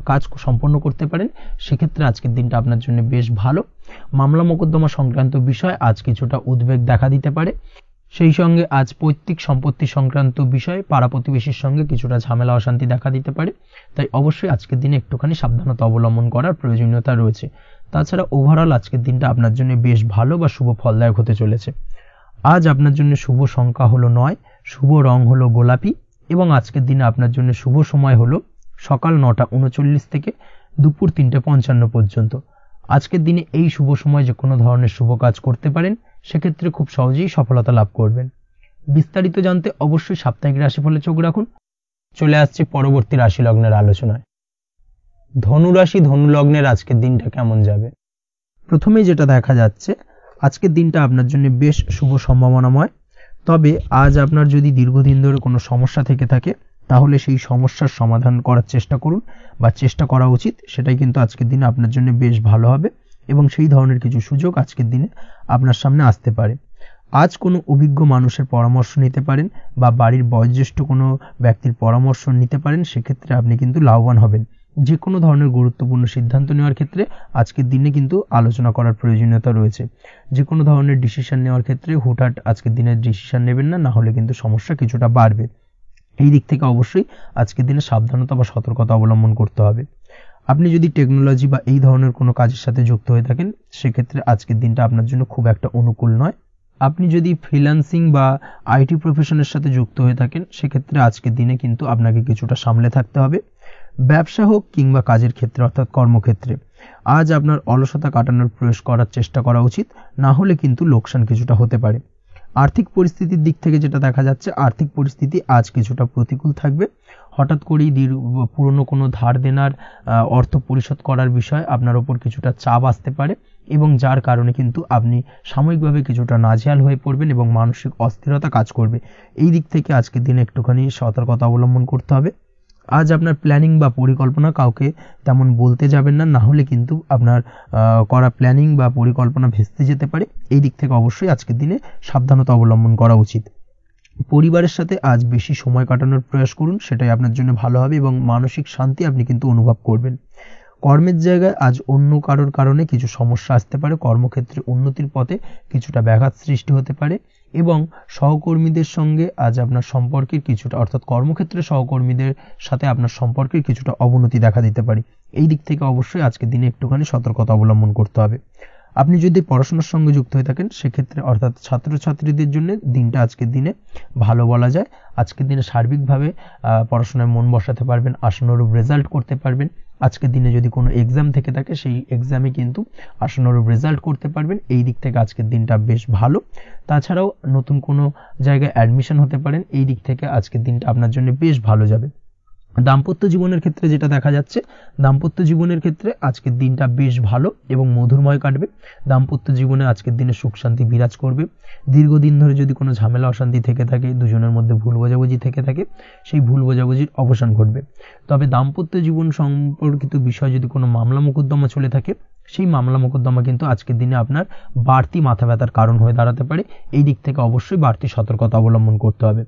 কাজ সম্পন্ন করতে পারেন। সেক্ষেত্রে আজকের দিনটা আপনার জন্য বেশ ভালো। মামলা মোকদ্দমা সংক্রান্ত বিষয় আজ কিছুটা উদ্বেগ দেখা দিতে পারে। সেই সঙ্গে আজ পৈতৃক সম্পত্তি সংক্রান্ত বিষয়ে পাড়া প্রতিবেশীর সঙ্গে কিছুটা ঝামেলা অশান্তি দেখা দিতে পারে। তাই অবশ্যই আজকের দিনে একটুখানি সাবধানতা অবলম্বন করার প্রয়োজনীয়তা রয়েছে। তাছাড়া ওভারঅল আজকের দিনটা আপনার জন্য বেশ ভালো বা শুভ ফলদায়ক হতে চলেছে। আজ আপনার জন্য শুভ সংখ্যা হলো 9, শুভ রং হলো গোলাপি, এবং আজকের দিনে আপনার জন্য শুভ সময় হলো সকাল 9:39 থেকে দুপুর 3:55 পর্যন্ত। আজকের দিনে এই শুভ সময় যে কোনো ধরনের শুভ কাজ করতে পারেন, সেক্ষেত্রে খুব সহজেই সফলতা লাভ করবেন। বিস্তারিত জানতে অবশ্যই সাপ্তাহিক রাশিফলে চোখ রাখুন। চলে আসছে পরবর্তী রাশি লগ্নের আলোচনায়। ধনু রাশি, ধনু লগ্নের আজকের দিনটা কেমন যাবে? প্রথমেই যেটা দেখা যাচ্ছে, আজকের দিনটা আপনার জন্য বেশ শুভ সম্ভাবনাময়। তবে আজ আপনার যদি দীর্ঘদিন ধরে কোনো সমস্যা থেকে থাকে, তাহলে সেই সমস্যার সমাধান করার চেষ্টা করুন বা চেষ্টা করা উচিত। সেটাই কিন্তু আজকের দিনে আপনার জন্য বেশ ভালো হবে, এবং সেই ধরনের কিছু সুযোগ আজকের দিনে আপনার সামনে আসতে পারে। আজ কোনো অভিজ্ঞ মানুষের পরামর্শ নিতে পারেন বা বাড়ির বয়োজ্যেষ্ঠ কোনো ব্যক্তির পরামর্শ নিতে পারেন, সেক্ষেত্রে আপনি কিন্তু লাভবান হবেন। যে কোনো ধরনের গুরুত্বপূর্ণ সিদ্ধান্ত নেওয়ার ক্ষেত্রে আজকের দিনে কিন্তু আলোচনা করার প্রয়োজনীয়তা রয়েছে। যে কোনো ধরনের ডিসিশন নেওয়ার ক্ষেত্রে হুটহাট আজকের দিনে ডিসিশন নেবেন না, না হলে কিন্তু সমস্যা কিছুটা বাড়বে। এই দিক থেকে অবশ্যই আজকের দিনে সাবধানতা বা সতর্কতা অবলম্বন করতে হবে। আপনি যদি টেকনোলজি বা এই ধরনের কোনো কাজের সাথে যুক্ত হয়ে থাকেন, সেক্ষেত্রে আজকের দিনটা আপনার জন্য খুব একটা অনুকূল নয়। আপনি যদি ফ্রিল্যান্সিং বা আইটি প্রফেশনের সাথে যুক্ত হয়ে থাকেন, সেক্ষেত্রে আজকের দিনে কিন্তু আপনাকে কিছুটা সামলে থাকতে হবে। ব্যবসা হোক কিংবা কাজের ক্ষেত্রে, অর্থাৎ কর্মক্ষেত্রে, আজ আপনার অলসতা কাটানোর প্রয়াস করার চেষ্টা করা উচিত, না হলে কিন্তু লোকসান কিছুটা হতে পারে। আর্থিক পরিস্থিতির দিক থেকে যেটা দেখা যাচ্ছে, আর্থিক পরিস্থিতি আজ কিছুটা প্রতিকূল থাকবে। হঠাৎ করেই পুরনো কোনো ধার দেনার অর্থ পরিশোধ করার বিষয়ে আপনার ওপর কিছুটা চাপ আসতে পারে, এবং যার কারণে কিন্তু আপনি সাময়িকভাবে কিছুটা নাজেহাল হয়ে পড়বেন এবং মানসিক অস্থিরতা কাজ করবে। এই দিক থেকে আজকের দিনে একটুখানি সতর্কতা অবলম্বন করতে হবে। আজ আপনার প্ল্যানিং বা পরিকল্পনা কাউকে তেমন বলতে যাবেন না, না হলে কিন্তু আপনার করা প্ল্যানিং বা পরিকল্পনা ভেস্তে যেতে পারে। এই দিক থেকে অবশ্যই আজকের দিনে সাবধানতা অবলম্বন করা উচিত। পরিবারের সাথে আজ বেশি সময় কাটানোর প্রয়াস করুন, সেটাই আপনার জন্য ভালো হবে এবং মানসিক শান্তি আপনি কিন্তু অনুভব করবেন। কর্মের জায়গায় আজ অন্য কারোর কারণে কিছু সমস্যা আসতে পারে, কর্মক্ষেত্রে উন্নতির পথে কিছুটা ব্যাঘাত সৃষ্টি হতে পারে, এবং সহকর্মীদের সঙ্গে আজ আপনার সম্পর্কের কিছুটা, অর্থাৎ কর্মক্ষেত্রে সহকর্মীদের সাথে আপনার সম্পর্কের কিছুটা অবনতি দেখা দিতে পারে। এই দিক থেকে অবশ্যই আজকের দিনে একটুখানি সতর্কতা অবলম্বন করতে হবে। আপনি যদি পড়াশোনার সঙ্গে যুক্ত হয়ে থাকেন সেক্ষেত্রে, অর্থাৎ ছাত্রছাত্রীদের জন্য দিনটা আজকের দিনে ভালো বলা যায়। আজকের দিনে সার্বিকভাবে পড়াশোনায় মন বসাতে পারবেন, আশানুরূপ রেজাল্ট করতে পারবেন। আজকের দিনে যদি কোনো এক্সাম থেকে থাকে সেই এক্সামে কিন্তু আশানুরূপ রেজাল্ট করতে পারবেন। এই দিক থেকে আজকের দিনটা বেশ ভালো। তাছাড়াও নতুন কোনো জায়গায় অ্যাডমিশন হতে পারেন, এই দিক থেকে আজকের দিনটা আপনার জন্য বেশ ভালো যাবে। দাম্পত্য জীবনের ক্ষেত্রে যেটা দেখা যাচ্ছে, দাম্পত্য জীবনের ক্ষেত্রে আজকের দিনটা বেশ ভালো এবং মধুরময় কাটবে। দাম্পত্য জীবনে আজকের দিনে সুখ শান্তি বিরাজ করবে। দীর্ঘদিন ধরে যদি কোনো ঝামেলা অশান্তি থেকে থাকে, দুজনের মধ্যে ভুল বোঝাবুঝি থেকে থাকে, সেই ভুল বোঝাবুঝির অবসান ঘটবে। তবে দাম্পত্য জীবন সম্পর্কিত বিষয় যদি কোনো মামলা মোকদ্দমা চলে থাকে, সেই মামলা মোকদ্দমা কিন্তু আজকের দিনে আপনার বাড়তি মাথা ব্যথার কারণ হয়ে দাঁড়াতে পারে। এই দিক থেকে অবশ্যই বাড়তি সতর্কতা অবলম্বন করতে হবে।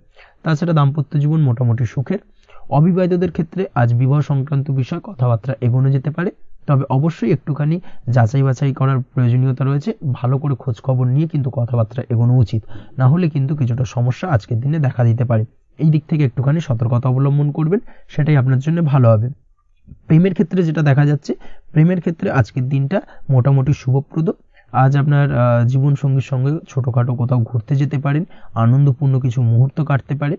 তাছাড়া দাম্পত্য জীবন মোটামুটি সুখের। অবিবাহিতদের ক্ষেত্রে আজ বিবাহ সংক্রান্ত বিষয় কথাবার্তা এগোনো যেতে পারে, তবে অবশ্যই একটুখানি যাচাই বাছাই করার প্রয়োজনীয়তা রয়েছে। ভালো করে খোঁজ খবর নিয়ে কিন্তু কথাবার্তা এগোনো উচিত, না হলে কিন্তু কিছুটা সমস্যা আজকের দিনে দেখা দিতে পারে। এই দিক থেকে একটুখানি সতর্কতা অবলম্বন করবেন, সেটাই আপনার জন্য ভালো হবে। প্রেমের ক্ষেত্রে যেটা দেখা যাচ্ছে, প্রেমের ক্ষেত্রে আজকের দিনটা মোটামুটি শুভপ্রদ। আজ আপনার জীবন সঙ্গীর সঙ্গে ছোটখাটো কোথাও ঘুরতে যেতে পারেন, আনন্দপূর্ণ কিছু মুহূর্ত কাটতে পারে।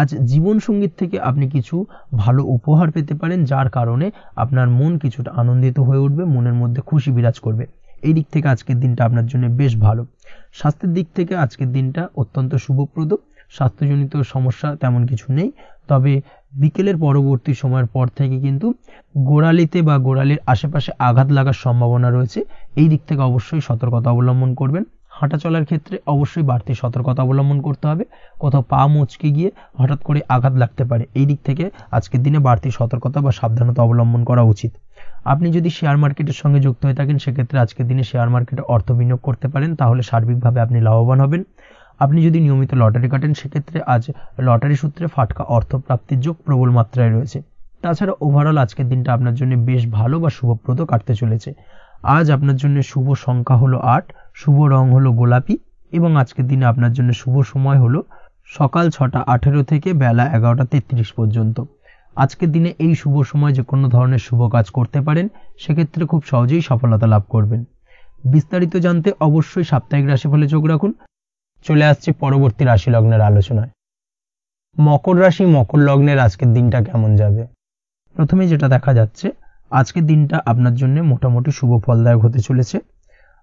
আজ জীবন সঙ্গীর থেকে আপনি কিছু ভালো উপহার পেতে পারেন, যার কারণে আপনার মন কিছুটা আনন্দিত হয়ে উঠবে, মনের মধ্যে খুশি বিরাজ করবে। এই দিক থেকে আজকের দিনটা আপনার জন্য বেশ ভালো। স্বাস্থ্যের দিক থেকে আজকের দিনটা অত্যন্ত শুভপ্রদ। স্বাস্থ্যজনিত সমস্যা তেমন কিছু নেই, তবে বিকেলের পরবর্তী সময়ের পর থেকে কিন্তু গোড়ালিতে বা গোড়ালির আশেপাশে আঘাত লাগার সম্ভাবনা রয়েছে। এই দিক থেকে অবশ্যই সতর্কতা অবলম্বন করবেন। হাঁটা চলার ক্ষেত্রে অবশ্যই বাড়তি সতর্কতা অবলম্বন করতে হবে, কোথাও পা মচকে গিয়ে হঠাৎ করে আঘাত লাগতে পারে। এই দিক থেকে আজকের দিনে বাড়তি সতর্কতা বা সাবধানতা অবলম্বন করা উচিত। আপনি যদি শেয়ার মার্কেটের সঙ্গে যুক্ত হয়ে থাকেন সেক্ষেত্রে আজকের দিনে শেয়ার মার্কেটে অর্থ বিনিয়োগ করতে পারেন, তাহলে সার্বিকভাবে আপনি লাভবান হবেন। আপনি যদি নিয়মিত লটারি কাটেন সেক্ষেত্রে আজ লটারি সূত্রে ফাটকা অর্থ প্রাপ্তির যোগ প্রবল মাত্রায় রয়েছে। তাছাড়া ওভারঅল আজকের দিনটা আপনার জন্য বেশ ভালো বা শুভপ্রদ কাটতে চলেছে। আজ আপনার জন্য শুভ সংখ্যা হলো 8, শুভ রং হলো গোলাপি, এবং আজকের দিনে আপনার জন্য শুভ সময় হলো সকাল 6:18 থেকে বেলা 11:33 পর্যন্ত। আজকের দিনে এই শুভ সময় যে কোনো ধরনের শুভ কাজ করতে পারেন, সেক্ষেত্রে খুব সহজেই সফলতা লাভ করবেন। বিস্তারিত জানতে অবশ্যই সাপ্তাহিক রাশিফলে চোখ রাখুন। চলে আসছে পরবর্তী রাশি লগ্নের আলোচনায়। মকর রাশি মকর লগ্নের আজকের দিনটা কেমন যাবে? প্রথমে যেটা দেখা যাচ্ছে, আজকের দিনটা আপনার জন্য মোটামুটি শুভ ফলদায়ক হতে চলেছে।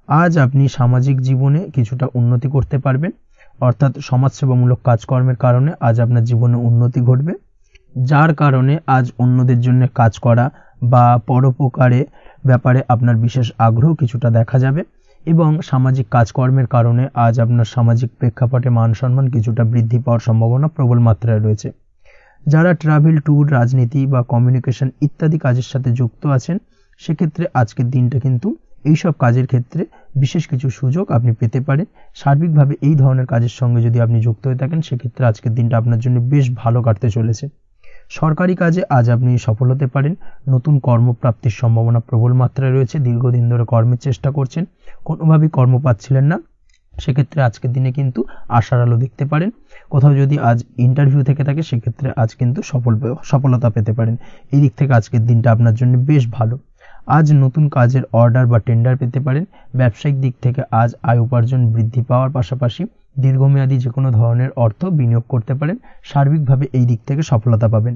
আজ আপনি সামাজিক জীবনে কিছুটা উন্নতি করতে পারবেন, অর্থাৎ সমাজসেবামূলক কাজকর্মের কারণে আজ আপনার জীবনে উন্নতি ঘটবে, যার কারণে আজ অন্যদের জন্য কাজ করা বা পরোপকারে ব্যাপারে আপনার বিশেষ আগ্রহ কিছুটা দেখা যাবে, এবং সামাজিক কাজকর্মের কারণে আজ আপনার সামাজিক প্রেক্ষাপটে মান সম্মান কিছুটা বৃদ্ধি পাওয়ার সম্ভাবনা প্রবল মাত্রায় রয়েছে। যারা ট্রাভেল, ট্যুর, রাজনীতি বা কমিউনিকেশন ইত্যাদি কাজের সাথে যুক্ত আছেন, সেক্ষেত্রে আজকের দিনটা কিন্তু এইসব কাজের ক্ষেত্রে বিশেষ কিছু সুযোগ আপনি পেতে পারেন। সার্বিকভাবে এই ধরনের কাজের সঙ্গে যদি আপনি যুক্ত হয়ে থাকেন সেক্ষেত্রে আজকের দিনটা আপনার জন্য বেশ ভালো কাটতে চলেছে। সরকারি কাজে আজ আপনি সফল হতে পারেন, নতুন কর্মপ্রাপ্তির সম্ভাবনা প্রবল মাত্রায় রয়েছে। দীর্ঘদিন ধরে কর্মের চেষ্টা করছেন, কোনোভাবেই কর্ম পাচ্ছিলেন না, সেক্ষেত্রে আজকের দিনে কিন্তু আশার আলো দেখতে পারেন। কোথাও যদি আজ ইন্টারভিউ থেকে থাকে সেক্ষেত্রে আজ কিন্তু সফলতা পেতে পারেন। এই দিক থেকে আজকের দিনটা আপনার জন্য বেশ ভালো। আজ নতুন কাজের অর্ডার বা টেন্ডার পেতে পারেন। ব্যবসায়িক দিক থেকে আজ আয় উপার্জন বৃদ্ধি পাওয়ার পাশাপাশি দীর্ঘমেয়াদী যে কোনো ধরনের অর্থ বিনিয়োগ করতে পারেন। সার্বিকভাবে এই দিক থেকে সফলতা পাবেন।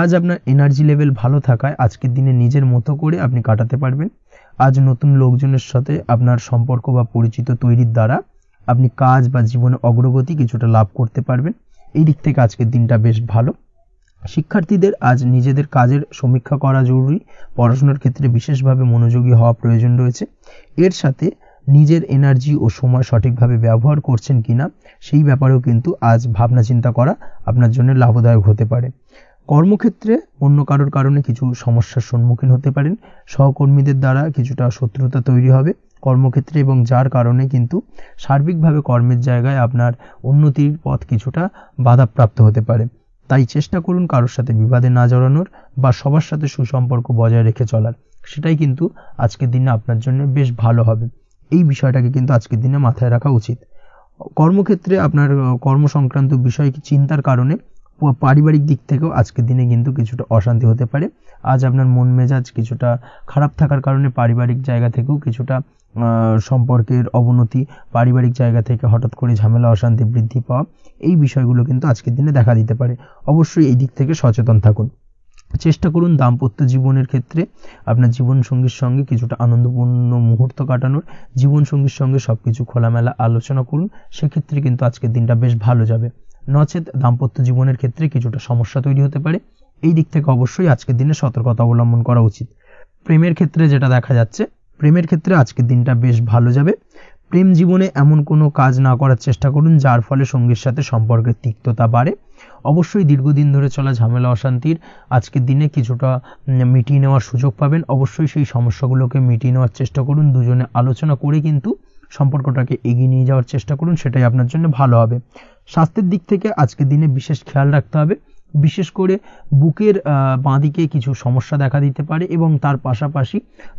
আজ আপনার এনার্জি লেভেল ভালো থাকায় আজকের দিনে নিজের মতো করে আপনি কাটাতে পারবেন। আজ নতুন লোকজনের সাথে আপনার সম্পর্ক বা পরিচিত তৈরির দ্বারা আপনি কাজ বা জীবনে অগ্রগতি কিছুটা লাভ করতে পারবেন। এই দিক থেকে আজকের দিনটা বেশ ভালো। শিক্ষার্থীদের আজ নিজেদের কাজের সমীক্ষা করা জরুরি। পড়াশোনার ক্ষেত্রে বিশেষভাবে মনোযোগী হওয়া প্রয়োজন রয়েছে। এর সাথে নিজের এনার্জি ও সময় সঠিকভাবে ব্যবহার করছেন কিনা সেই ব্যাপারেও কিন্তু আজ ভাবনা চিন্তা করা আপনার জন্য লাভদায়ক হতে পারে। কর্মক্ষেত্রে অন্য কারোর কারণে কিছু সমস্যার সম্মুখীন হতে পারেন। সহকর্মীদের দ্বারা কিছুটা শত্রুতা তৈরি হবে কর্মক্ষেত্রে, এবং যার কারণে কিন্তু সার্বিকভাবে কর্মের জায়গায় আপনার উন্নতির পথ কিছুটা বাধাপ্রাপ্ত হতে পারে। তাই চেষ্টা করুন কারোর সাথে বিবাদে না জড়ানোর বা সবার সাথে সুসম্পর্ক বজায় রেখে চলার। সেটাই কিন্তু আজকের দিনে আপনার জন্য বেশ ভালো হবে। এই বিষয়টাকে কিন্তু আজকের দিনে মাথায় রাখা উচিত। কর্মক্ষেত্রে আপনার কর্ম সংক্রান্ত বিষয় চিন্তার কারণে পারিবারিক দিক থেকেও আজকের দিনে কিন্তু কিছুটা অশান্তি হতে পারে। আজ আপনার মন মেজাজ কিছুটা খারাপ থাকার কারণে পারিবারিক জায়গা থেকেও কিছুটা সম্পর্কের অবনতি, পারিবারিক জায়গা থেকে হঠাৎ করে ঝামেলা অশান্তি বৃদ্ধি পাওয়া, এই বিষয়গুলো কিন্তু আজকের দিনে দেখা দিতে পারে। অবশ্যই এই দিক থেকে সচেতন থাকুন। চেষ্টা করুন দাম্পত্য জীবনের ক্ষেত্রে আপনার জীবনসঙ্গীর সঙ্গে কিছুটা আনন্দপূর্ণ মুহূর্ত কাটানোর। জীবনসঙ্গীর সঙ্গে সবকিছু খোলামেলা আলোচনা করুন, সেক্ষেত্রে কিন্তু আজকের দিনটা বেশ ভালো যাবে। নচেত দাম্পত্য জীবনের ক্ষেত্রে কিছুটা সমস্যা তৈরি হতে পারে। এই দিক থেকে অবশ্যই আজকের দিনে সতর্কতা অবলম্বন করা উচিত। প্রেমের ক্ষেত্রে যেটা দেখা যাচ্ছে, প্রেমের ক্ষেত্রে আজকের দিনটা বেশ ভালো যাবে। প্রেম জীবনে এমন কোনো কাজ না করার চেষ্টা করুন যার ফলে সঙ্গীর সাথে সম্পর্কের তিক্ততা বাড়ে। অবশ্যই দীর্ঘদিন ধরে চলা ঝামেলা অশান্তির আজকের দিনে কিছুটা মিটিয়ে নেওয়ার সুযোগ পাবেন। অবশ্যই সেই সমস্যাগুলোকে মিটিয়ে নেওয়ার চেষ্টা করুন। দুজনে আলোচনা করে কিন্তু সম্পর্কটাকে এগিয়ে নিয়ে যাওয়ার চেষ্টা করুন, সেটাই আপনার জন্য ভালো হবে। স্বাস্থ্যের দিক থেকে আজকের দিনে বিশেষ খেয়াল রাখতে হবে। বিশেষ করে বুকের বাঁদিকে কিছু সমস্যা দেখা দিতে পারে, এবং তার পাশাপাশি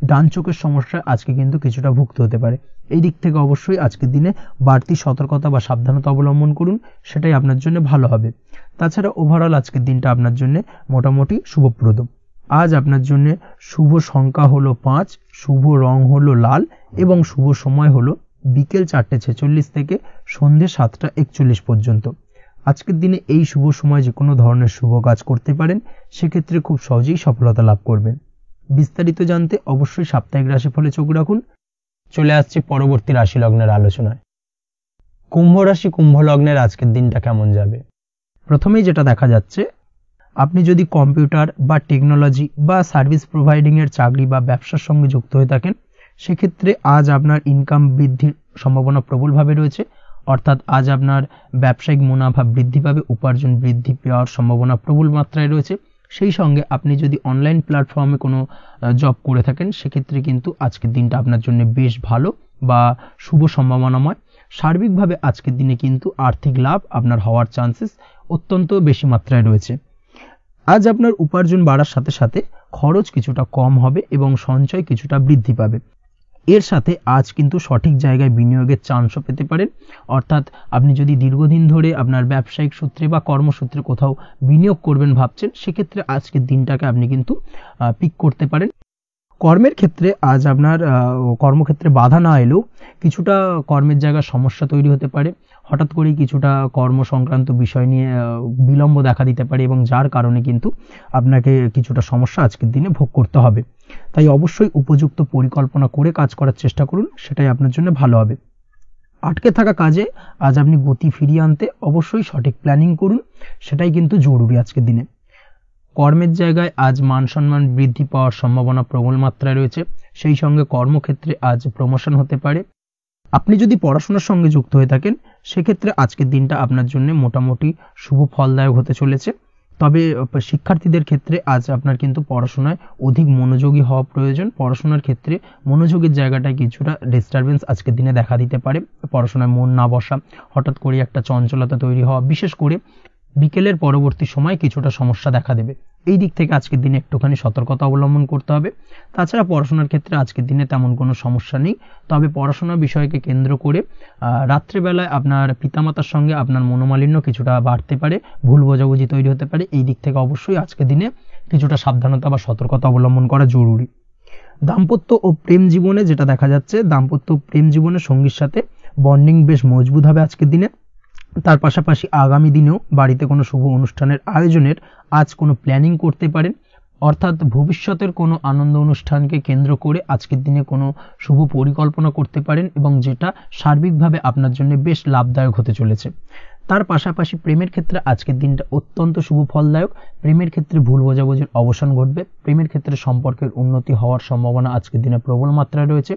ডান চোখের সমস্যা আজকে কিন্তু কিছুটা ভুগতে হতে পারে। এই দিক থেকে অবশ্যই আজকের দিনে বাড়তি সতর্কতা বা সাবধানতা অবলম্বন করুন, সেটাই আপনার জন্য ভালো হবে। তাছাড়া ওভারঅল আজকের দিনটা আপনার জন্য মোটামুটি শুভপ্রদ। আজ আপনার জন্য শুভ সংখ্যা হলো 5, শুভ রং হলো লাল, এবং শুভ সময় হলো বিকেল 4:46 থেকে সন্ধ্যে 7:41 পর্যন্ত। আজকের দিনে এই শুভ সময় যে কোনো ধরনের শুভ কাজ করতে পারেন, সেক্ষেত্রে খুব সহজেই সফলতা লাভ করবেন। বিস্তারিত জানতে অবশ্যই সাপ্তাহিক রাশিফলে চোখ রাখুন। চলে আসছে পরবর্তী রাশি লগ্নের আলোচনায়। কুম্ভ রাশি, কুম্ভ লগ্নের আজকের দিনটা কেমন যাবে? প্রথমেই যেটা দেখা যাচ্ছে, আপনি যদি কম্পিউটার বা টেকনোলজি বা সার্ভিস প্রোভাইডিং এর চাকরি বা ব্যবসার সঙ্গে যুক্ত হয়ে থাকেন, সেক্ষেত্রে আজ আপনার ইনকাম বৃদ্ধির সম্ভাবনা প্রবলভাবে রয়েছে। অর্থাৎ আজ আপনার ব্যবসায়িক মুনাফা বৃদ্ধি পাবে, উপার্জন বৃদ্ধি পাওয়ার সম্ভাবনা প্রবল মাত্রায় রয়েছে। সেই সঙ্গে আপনি যদি অনলাইন প্ল্যাটফর্মে কোনো জব করে থাকেন, সেক্ষেত্রে কিন্তু আজকের দিনটা আপনার জন্য বেশ ভালো বা শুভ সম্ভাবনাময়। সার্বিকভাবে আজকের দিনে কিন্তু আর্থিক লাভ আপনার হওয়ার চান্সেস অত্যন্ত বেশি মাত্রায় রয়েছে। আজ আপনার উপার্জন বাড়ার সাথে সাথে খরচ কিছুটা কম হবে এবং সঞ্চয় কিছুটা বৃদ্ধি পাবে। এর সাথে আজ কিন্তু সঠিক জায়গায় বিনিয়োগের চান্সও পেতে পারেন। অর্থাৎ আপনি যদি দীর্ঘদিন ধরে আপনার ব্যবসায়িক সূত্রে বা কর্মসূত্রে কোথাও বিনিয়োগ করবেন ভাবছেন, সেক্ষেত্রে আজকের দিনটাকে আপনি কিন্তু পিক করতে পারেন। কর্মের ক্ষেত্রে আজ আপনার কর্মক্ষেত্রে বাধা না এলেও কিছুটা কর্মের জায়গায় সমস্যা তৈরি হতে পারে। হঠাৎ করেই কিছুটা কর্ম সংক্রান্ত বিষয় নিয়ে বিলম্ব দেখা দিতে পারে, এবং যার কারণে কিন্তু আপনাকে কিছুটা সমস্যা আজকের দিনে ভোগ করতে হবে। তাই অবশ্যই উপযুক্ত পরিকল্পনা করে কাজ করার চেষ্টা করুন, সেটাই আপনার জন্য ভালো হবে। আটকে থাকা কাজে আজ আপনি গতি ফিরিয়ে আনতে অবশ্যই সঠিক প্ল্যানিং করুন, সেটাই কিন্তু জরুরি আজকের দিনে। কর্মের জায়গায় আজ মান সম্মান বৃদ্ধি পাওয়ার সম্ভাবনা প্রবল মাত্রায় রয়েছে। সেই সঙ্গে কর্মক্ষেত্রে আজ প্রমোশন হতে পারে। আপনি যদি পড়াশোনার সঙ্গে যুক্ত হয়ে থাকেন, সেক্ষেত্রে আজকের দিনটা আপনার জন্য মোটামুটি শুভ ফলদায়ক হতে চলেছে। তবে শিক্ষার্থীদের ক্ষেত্রে আজ আপনার কিন্তু পড়াশোনায় অধিক মনোযোগী হওয়া প্রয়োজন। পড়াশোনার ক্ষেত্রে মনোযোগের জায়গাটায় কিছুটা ডিস্টারবেন্স আজকের দিনে দেখা দিতে পারে। পড়াশোনায় মন না বসা, হঠাৎ করে একটা চঞ্চলতা তৈরি হওয়া, বিশেষ করে বিকেলের পরবর্তী সময় কিছুটা সমস্যা দেখা দেবে। এই দিক থেকে আজকের দিনে একটুখানি সতর্কতা অবলম্বন করতে হবে। তাছাড়া পড়াশোনার ক্ষেত্রে আজকের দিনে তেমন কোনো সমস্যা নেই। তবে পড়াশোনার বিষয়কে কেন্দ্র করে রাত্রেবেলায় আপনার পিতামাতার সঙ্গে আপনার মনোমালিন্য কিছুটা বাড়তে পারে, ভুল বোঝাবুঝি তৈরি হতে পারে। এই দিক থেকে অবশ্যই আজকের দিনে কিছুটা সাবধানতা বা সতর্কতা অবলম্বন করা জরুরি। দাম্পত্য ও প্রেম জীবনে যেটা দেখা যাচ্ছে, দাম্পত্য প্রেম জীবনে সঙ্গীর সাথে বন্ডিং বেশ মজবুত হবে আজকের দিনে। তার পাশাপাশি আগামী দিনেও বাড়িতে কোনো শুভ অনুষ্ঠানের আয়োজনের আজ কোনো প্ল্যানিং করতে পারেন। অর্থাৎ ভবিষ্যতের কোনো আনন্দ অনুষ্ঠানকে কেন্দ্র করে আজকের দিনে কোনো শুভ পরিকল্পনা করতে পারেন এবং যেটা সার্বিকভাবে আপনার জন্য বেশ লাভদায়ক হতে চলেছে। তার পাশাপাশি প্রেমের ক্ষেত্রে আজকের দিনটা অত্যন্ত শুভ ফলদায়ক। প্রেমের ক্ষেত্রে ভুল বোঝাবুঝির অবসান ঘটবে। প্রেমের ক্ষেত্রে সম্পর্কের উন্নতি হওয়ার সম্ভাবনা আজকের দিনে প্রবল মাত্রায় রয়েছে।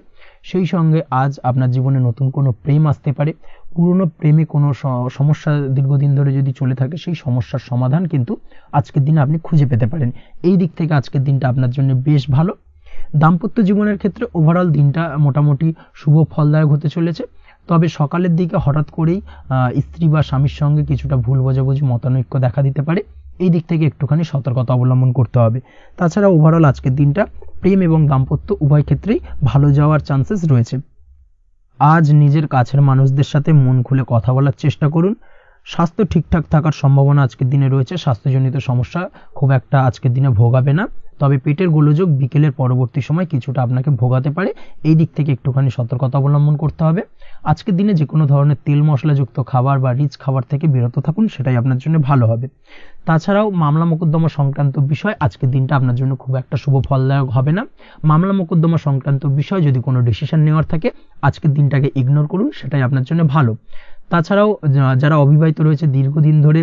সেই সঙ্গে আজ আপনার জীবনে নতুন কোনো প্রেম আসতে পারে। পুরনো প্রেমে কোনো সমস্যা দীর্ঘদিন ধরে যদি চলে থাকে সেই সমস্যার সমাধান কিন্তু আজকের দিনে আপনি খুঁজে পেতে পারেন। এই দিক থেকে আজকের দিনটা আপনার জন্য বেশ ভালো। দাম্পত্য জীবনের ক্ষেত্রে ওভারঅল দিনটা মোটামুটি শুভ ফলদায়ক হতে চলেছে। তবে সকালের দিকে হঠাৎ করেই স্ত্রী বা স্বামীর সঙ্গে কিছুটা ভুল বোঝাবুঝি মতানৈক্য দেখা দিতে পারে। এই দিক থেকে একটুখানি সতর্কতা অবলম্বন করতে হবে। তাছাড়া ওভারঅল আজকের দিনটা প্রেম এবং দাম্পত্য উভয় ক্ষেত্রেই ভালো যাওয়ার চান্সেস রয়েছে। আজ নিজের কাছের মানুষদের সাথে মন খুলে কথা বলার চেষ্টা করুন। স্বাস্থ্য ঠিকঠাক থাকার সম্ভাবনা আজকের দিনে রয়েছে। স্বাস্থ্যজনিত সমস্যা খুব একটা আজকের দিনে ভোগাবে না। তবে পেটের গোলযোগ বিকেলের পরবর্তী সময় কিছুটা আপনাকে ভোগাতে পারে। এই দিক থেকে একটুখানি সতর্কতা অবলম্বন করতে হবে। আজকের দিনে যে কোনো ধরনের তেল মশলাযুক্ত খাবার বা রিচ খাবার থেকে বিরত থাকুন, সেটাই আপনার জন্য ভালো হবে। তাছাড়াও মামলা মোকদ্দমা সংক্রান্ত বিষয় আজকের দিনটা আপনার জন্য খুব একটা শুভ ফলদায়ক হবে না। মামলা মোকদ্দমা সংক্রান্ত বিষয় যদি কোনো ডিসিশন নেওয়ার থাকে আজকের দিনটাকে ইগনোর করুন, সেটাই আপনার জন্য ভালো। তাছাড়াও যারা অবিবাহিত রয়েছে, দীর্ঘদিন ধরে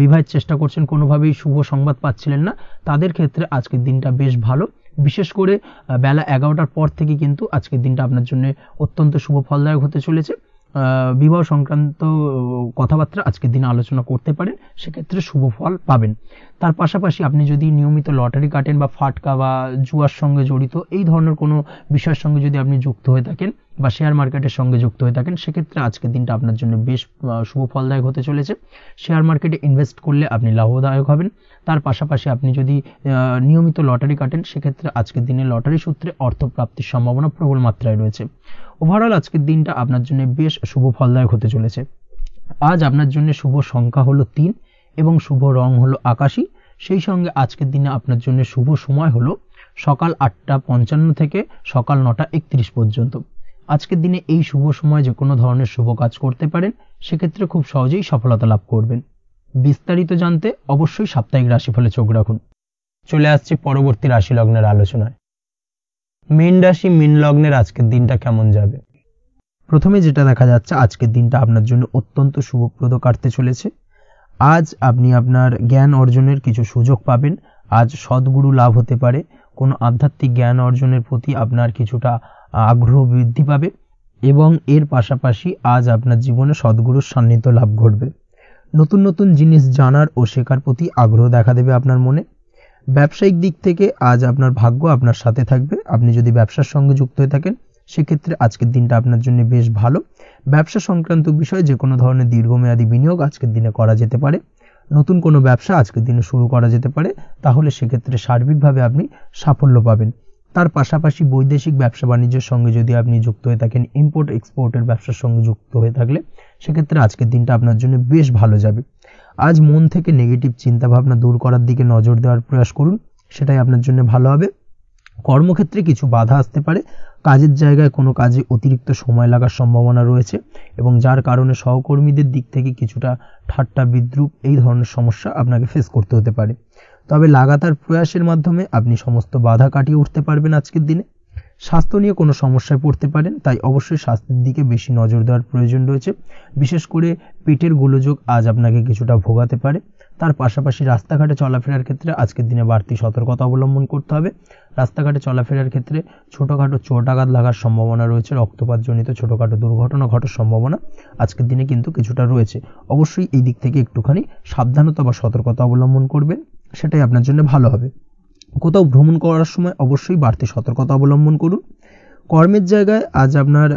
বিবাহের চেষ্টা করছেন, কোনোভাবেই শুভ সংবাদ পাচ্ছিলেন না, তাদের ক্ষেত্রে আজকের দিনটা বেশ ভালো। বিশেষ করে বেলা 11টার পর থেকে কিন্তু আজকের দিনটা আপনার জন্য অত্যন্ত শুভ ফলদায়ক হতে চলেছে। বিবাহ সংক্রান্ত কথাবার্তা আজকের দিনে আলোচনা করতে পারেন, সেক্ষেত্রে শুভ ফল পাবেন। তার পাশাপাশি আপনি যদি নিয়মিত লটারি কাটেন বা ফাটকা বা জুয়ার সঙ্গে জড়িত এই ধরনের কোনো বিষয়ের সঙ্গে যদি আপনি যুক্ত হয়ে থাকেন বা শেয়ার মার্কেটের সঙ্গে যুক্ত হয়ে থাকেন, সেক্ষেত্রে আজকের দিনটা আপনার জন্য বেশ শুভ ফলদায়ক হতে চলেছে। শেয়ার মার্কেটে ইনভেস্ট করলে আপনি লাভদায়ক হবেন। তার পাশাপাশি আপনি যদি নিয়মিত লটারি কাটেন, সেক্ষেত্রে আজকের দিনে লটারি সূত্রে অর্থ প্রাপ্তির সম্ভাবনা প্রবল মাত্রায় রয়েছে। ওভারঅল আজকের দিনটা আপনার জন্য বেশ শুভ ফলদায়ক হতে চলেছে। আজ আপনার জন্য শুভ সংখ্যা হলো 3 এবং শুভ রং হলো আকাশী। সেই সঙ্গে আজকের দিনে আপনার জন্য শুভ সময় হলো সকাল 8:55 থেকে সকাল 9:31 পর্যন্ত। আজকের দিনে এই শুভ সময় যে কোনো ধরনের শুভ কাজ করতে পারেন, সেক্ষেত্রে খুব সহজেই সফলতা লাভ করবেন। বিস্তারিত জানতে অবশ্যই সাপ্তাহিক রাশিফলে চোখ রাখুন। চলে আসছি পরবর্তী রাশি লগ্নের আলোচনায়। মীন রাশি, মীন লগ্নের আজকের দিনটা কেমন যাবে? প্রথমে যেটা দেখা যাচ্ছে, আজকের দিনটা আপনার জন্য অত্যন্ত শুভপ্রদ কাটতে চলেছে। আজ আপনি আপনার জ্ঞান অর্জনের কিছু সুযোগ পাবেন। আজ সদ্গুরু লাভ হতে পারে। কোনো আধ্যাত্মিক জ্ঞান অর্জনের প্রতি আপনার কিছুটা আগ্রহ বৃদ্ধি পাবে এবং এর পাশাপাশি আজ আপনার জীবনে সদ্গুরুর সান্নিধ্য লাভ ঘটবে। নতুন নতুন জিনিস জানার ও শেখার প্রতি আগ্রহ দেখা দেবে আপনার মনে। ব্যবসায়িক দিক থেকে আজ আপনার ভাগ্য আপনার সাথে থাকবে। আপনি যদি ব্যবসার সঙ্গে যুক্ত হয়ে থাকেন, সেক্ষেত্রে আজকের দিনটা আপনার জন্য বেশ ভালো। ব্যবসা সংক্রান্ত বিষয়ে যে কোনো ধরনের দীর্ঘমেয়াদী বিনিয়োগ আজকের দিনে করা যেতে পারে। নতুন কোনো ব্যবসা আজকের দিনে শুরু করা যেতে পারে, তাহলে সেক্ষেত্রে সার্বিকভাবে আপনি সাফল্য পাবেন। তার পাশাপাশি বৈদেশিক ব্যবসা বাণিজ্যের সঙ্গে যদি আপনি যুক্ত হয়ে থাকেন, ইম্পোর্ট এক্সপোর্টের ব্যবসার সঙ্গে যুক্ত হয়ে থাকলে, সেক্ষেত্রে আজকের দিনটা আপনার জন্য বেশ ভালো যাবে। আজ মন থেকে নেগেটিভ চিন্তাভাবনা দূর করার দিকে নজর দেওয়ার প্রয়াস করুন, সেটাই আপনার জন্য ভালো হবে। কর্মক্ষেত্রে কিছু বাধা আসতে পারে। কাজের জায়গায় কোনো কাজে অতিরিক্ত সময় লাগার সম্ভাবনা রয়েছে এবং যার কারণে সহকর্মীদের দিক থেকে কিছুটা ঠাট্টা বিদ্রূপ এই ধরনের সমস্যা আপনাকে ফেস করতে হতে পারে। তবে লাগাতার প্রয়াসের মাধ্যমে আপনি সমস্ত বাধা কাটিয়ে উঠতে পারবেন আজকের দিনে। স্বাস্থ্য নিয়ে কোনো সমস্যায় পড়তে পারেন, তাই অবশ্যই স্বাস্থ্যের দিকে বেশি নজর দেওয়ার প্রয়োজন রয়েছে। বিশেষ করে পেটের গোলযোগ আজ আপনাকে কিছুটা ভোগাতে পারে। তার পাশাপাশি রাস্তাঘাটে চলাফেরার ক্ষেত্রে আজকের দিনে বাড়তি সতর্কতা অবলম্বন করতে হবে। রাস্তাঘাটে চলাফেরার ক্ষেত্রে ছোটোখাটো চোট আঘাত লাগার সম্ভাবনা রয়েছে। রক্তপাতজনিত ছোটোখাটো দুর্ঘটনা ঘটার সম্ভাবনা আজকের দিনে কিন্তু কিছুটা রয়েছে। অবশ্যই এই দিক থেকে একটুখানি সাবধানতা বা সতর্কতা অবলম্বন করবেন, সেটাই আপনার জন্য ভালো হবে। কোথাও ভ্রমণ করার সময় অবশ্যই বাড়তি সতর্কতা অবলম্বন করুন। কর্মের জায়গায় আজ আপনার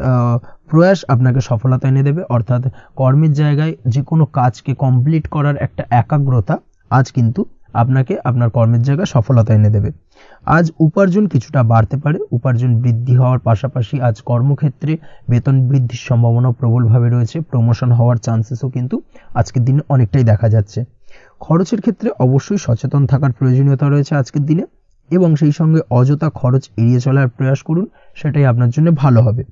প্রয়াস আপনাকে সফলতা এনে দেবে। অর্থাৎ কর্মের জায়গায় যে কোনো কাজকে কমপ্লিট করার একটা একাগ্রতা আজ কিন্তু আপনাকে আপনার কর্মের জায়গায় সফলতা এনে দেবে। আজ উপার্জন কিছুটা বাড়তে পারে। উপার্জন বৃদ্ধি হওয়ার পাশাপাশি আজ কর্মক্ষেত্রে বেতন বৃদ্ধির সম্ভাবনা প্রবলভাবে রয়েছে। প্রমোশন হওয়ার চান্সেসও কিন্তু আজকের দিনে অনেকটাই দেখা যাচ্ছে। খরচের ক্ষেত্রে অবশ্যই সচেতন থাকার প্রয়োজনীয়তা রয়েছে আজকের দিনে এবং সেই সঙ্গে অযথা খরচ এড়িয়ে চলার প্রয়াস করুন, সেটাই আপনার জন্য ভালো হবে।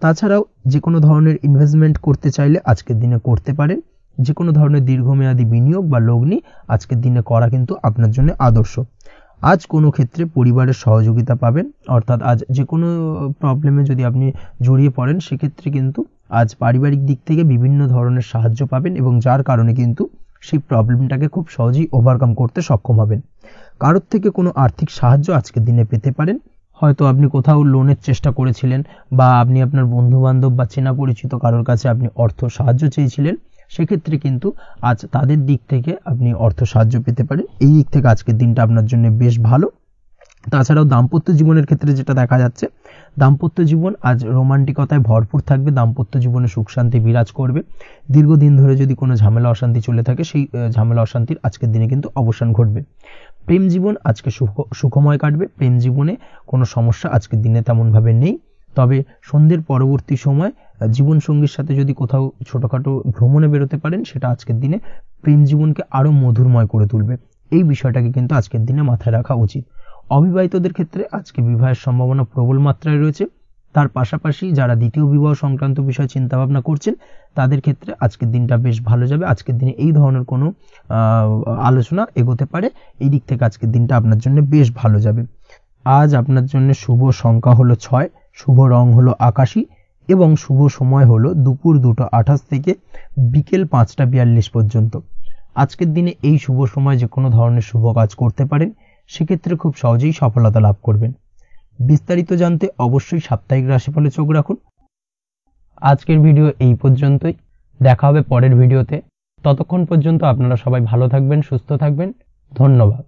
তাছাড়াও যে কোনো ধরনের ইনভেস্টমেন্ট করতে চাইলে আজকের দিনে করতে পারেন। যে কোনো ধরনের দীর্ঘমেয়াদী বিনিয়োগ বা লগ্নি আজকের দিনে করা কিন্তু আপনার জন্য আদর্শ। আজ কোনো ক্ষেত্রে পরিবারের সহযোগিতা পাবেন, অর্থাৎ আজ যে কোনো প্রবলেমে যদি আপনি জড়িয়ে পড়েন সেক্ষেত্রে কিন্তু আজ পারিবারিক দিক থেকে বিভিন্ন ধরনের সাহায্য পাবেন এবং যার কারণে কিন্তু সেই প্রবলেমটাকে খুব সহজেই ওভারকাম করতে সক্ষম হবেন। কারোর থেকে কোনো আর্থিক সাহায্য আজকের দিনে পেতে পারেন। হয়তো আপনি কোথাও লোনের চেষ্টা করেছিলেন বা আপনি আপনার বন্ধু বান্ধব বা চেনা পরিচিত কারোর কাছে আপনি অর্থ সাহায্য চেয়েছিলেন, সেক্ষেত্রে কিন্তু আজ তাদের দিক থেকে আপনি অর্থ সাহায্য পেতে পারেন। এই দিক থেকে আজকের দিনটা আপনার জন্য বেশ ভালো। তাছাড়াও দাম্পত্য জীবনের ক্ষেত্রে যেটা দেখা যাচ্ছে, দাম্পত্য জীবন আজ রোমান্টিকতায় ভরপুর থাকবে, দাম্পত্য জীবনে সুখ শান্তি বিরাজ করবে। দীর্ঘদিন ধরে যদি কোনো ঝামেলা অশান্তি চলে থাকে সেই ঝামেলা অশান্তির আজকের দিনে কিন্তু অবসান ঘটবে। প্রেম জীবন আজকে সুখময় কাটবে, প্রেম জীবনে কোনো সমস্যা আজকের দিনে তেমনভাবে নেই। তবে সন্ধ্যের পরবর্তী সময় জীবনসঙ্গীর সাথে যদি কোথাও ছোটোখাটো ভ্রমণে বেরোতে পারেন, সেটা আজকের দিনে প্রেম জীবনকে আরও মধুরময় করে তুলবে। এই বিষয়টাকে কিন্তু আজকের দিনে মাথায় রাখা উচিত। অবিবাহিতদের ক্ষেত্রে আজকে বিবাহের সম্ভাবনা প্রবল মাত্রায় রয়েছে। তার পাশাপাশি যারা দ্বিতীয় বিবাহ সংক্রান্ত বিষয় চিন্তাভাবনা করছেন তাদের ক্ষেত্রে আজকের দিনটা বেশ ভালো যাবে। আজকের দিনে এই ধরনের কোনো আলোচনা এগোতে পারে, এই দিক থেকে আজকের দিনটা আপনার জন্য বেশ ভালো যাবে। আজ আপনার জন্য শুভ সংখ্যা হলো 6, শুভ রং হলো আকাশী এবং শুভ সময় হলো দুপুর 2:28 থেকে বিকেল 5:42 পর্যন্ত। আজকের দিনে এই শুভ সময় যে কোনো ধরনের শুভ কাজ করতে পারেন, সেক্ষেত্রে খুব সহজেই সফলতা লাভ করবেন। বিস্তারিত জানতে অবশ্যই সাপ্তাহিক রাশিফলে চোখ রাখুন। আজকের ভিডিও এই পর্যন্তই, দেখা হবে পরের ভিডিওতে। ততক্ষণ পর্যন্ত আপনারা সবাই ভালো থাকবেন, সুস্থ থাকবেন। ধন্যবাদ।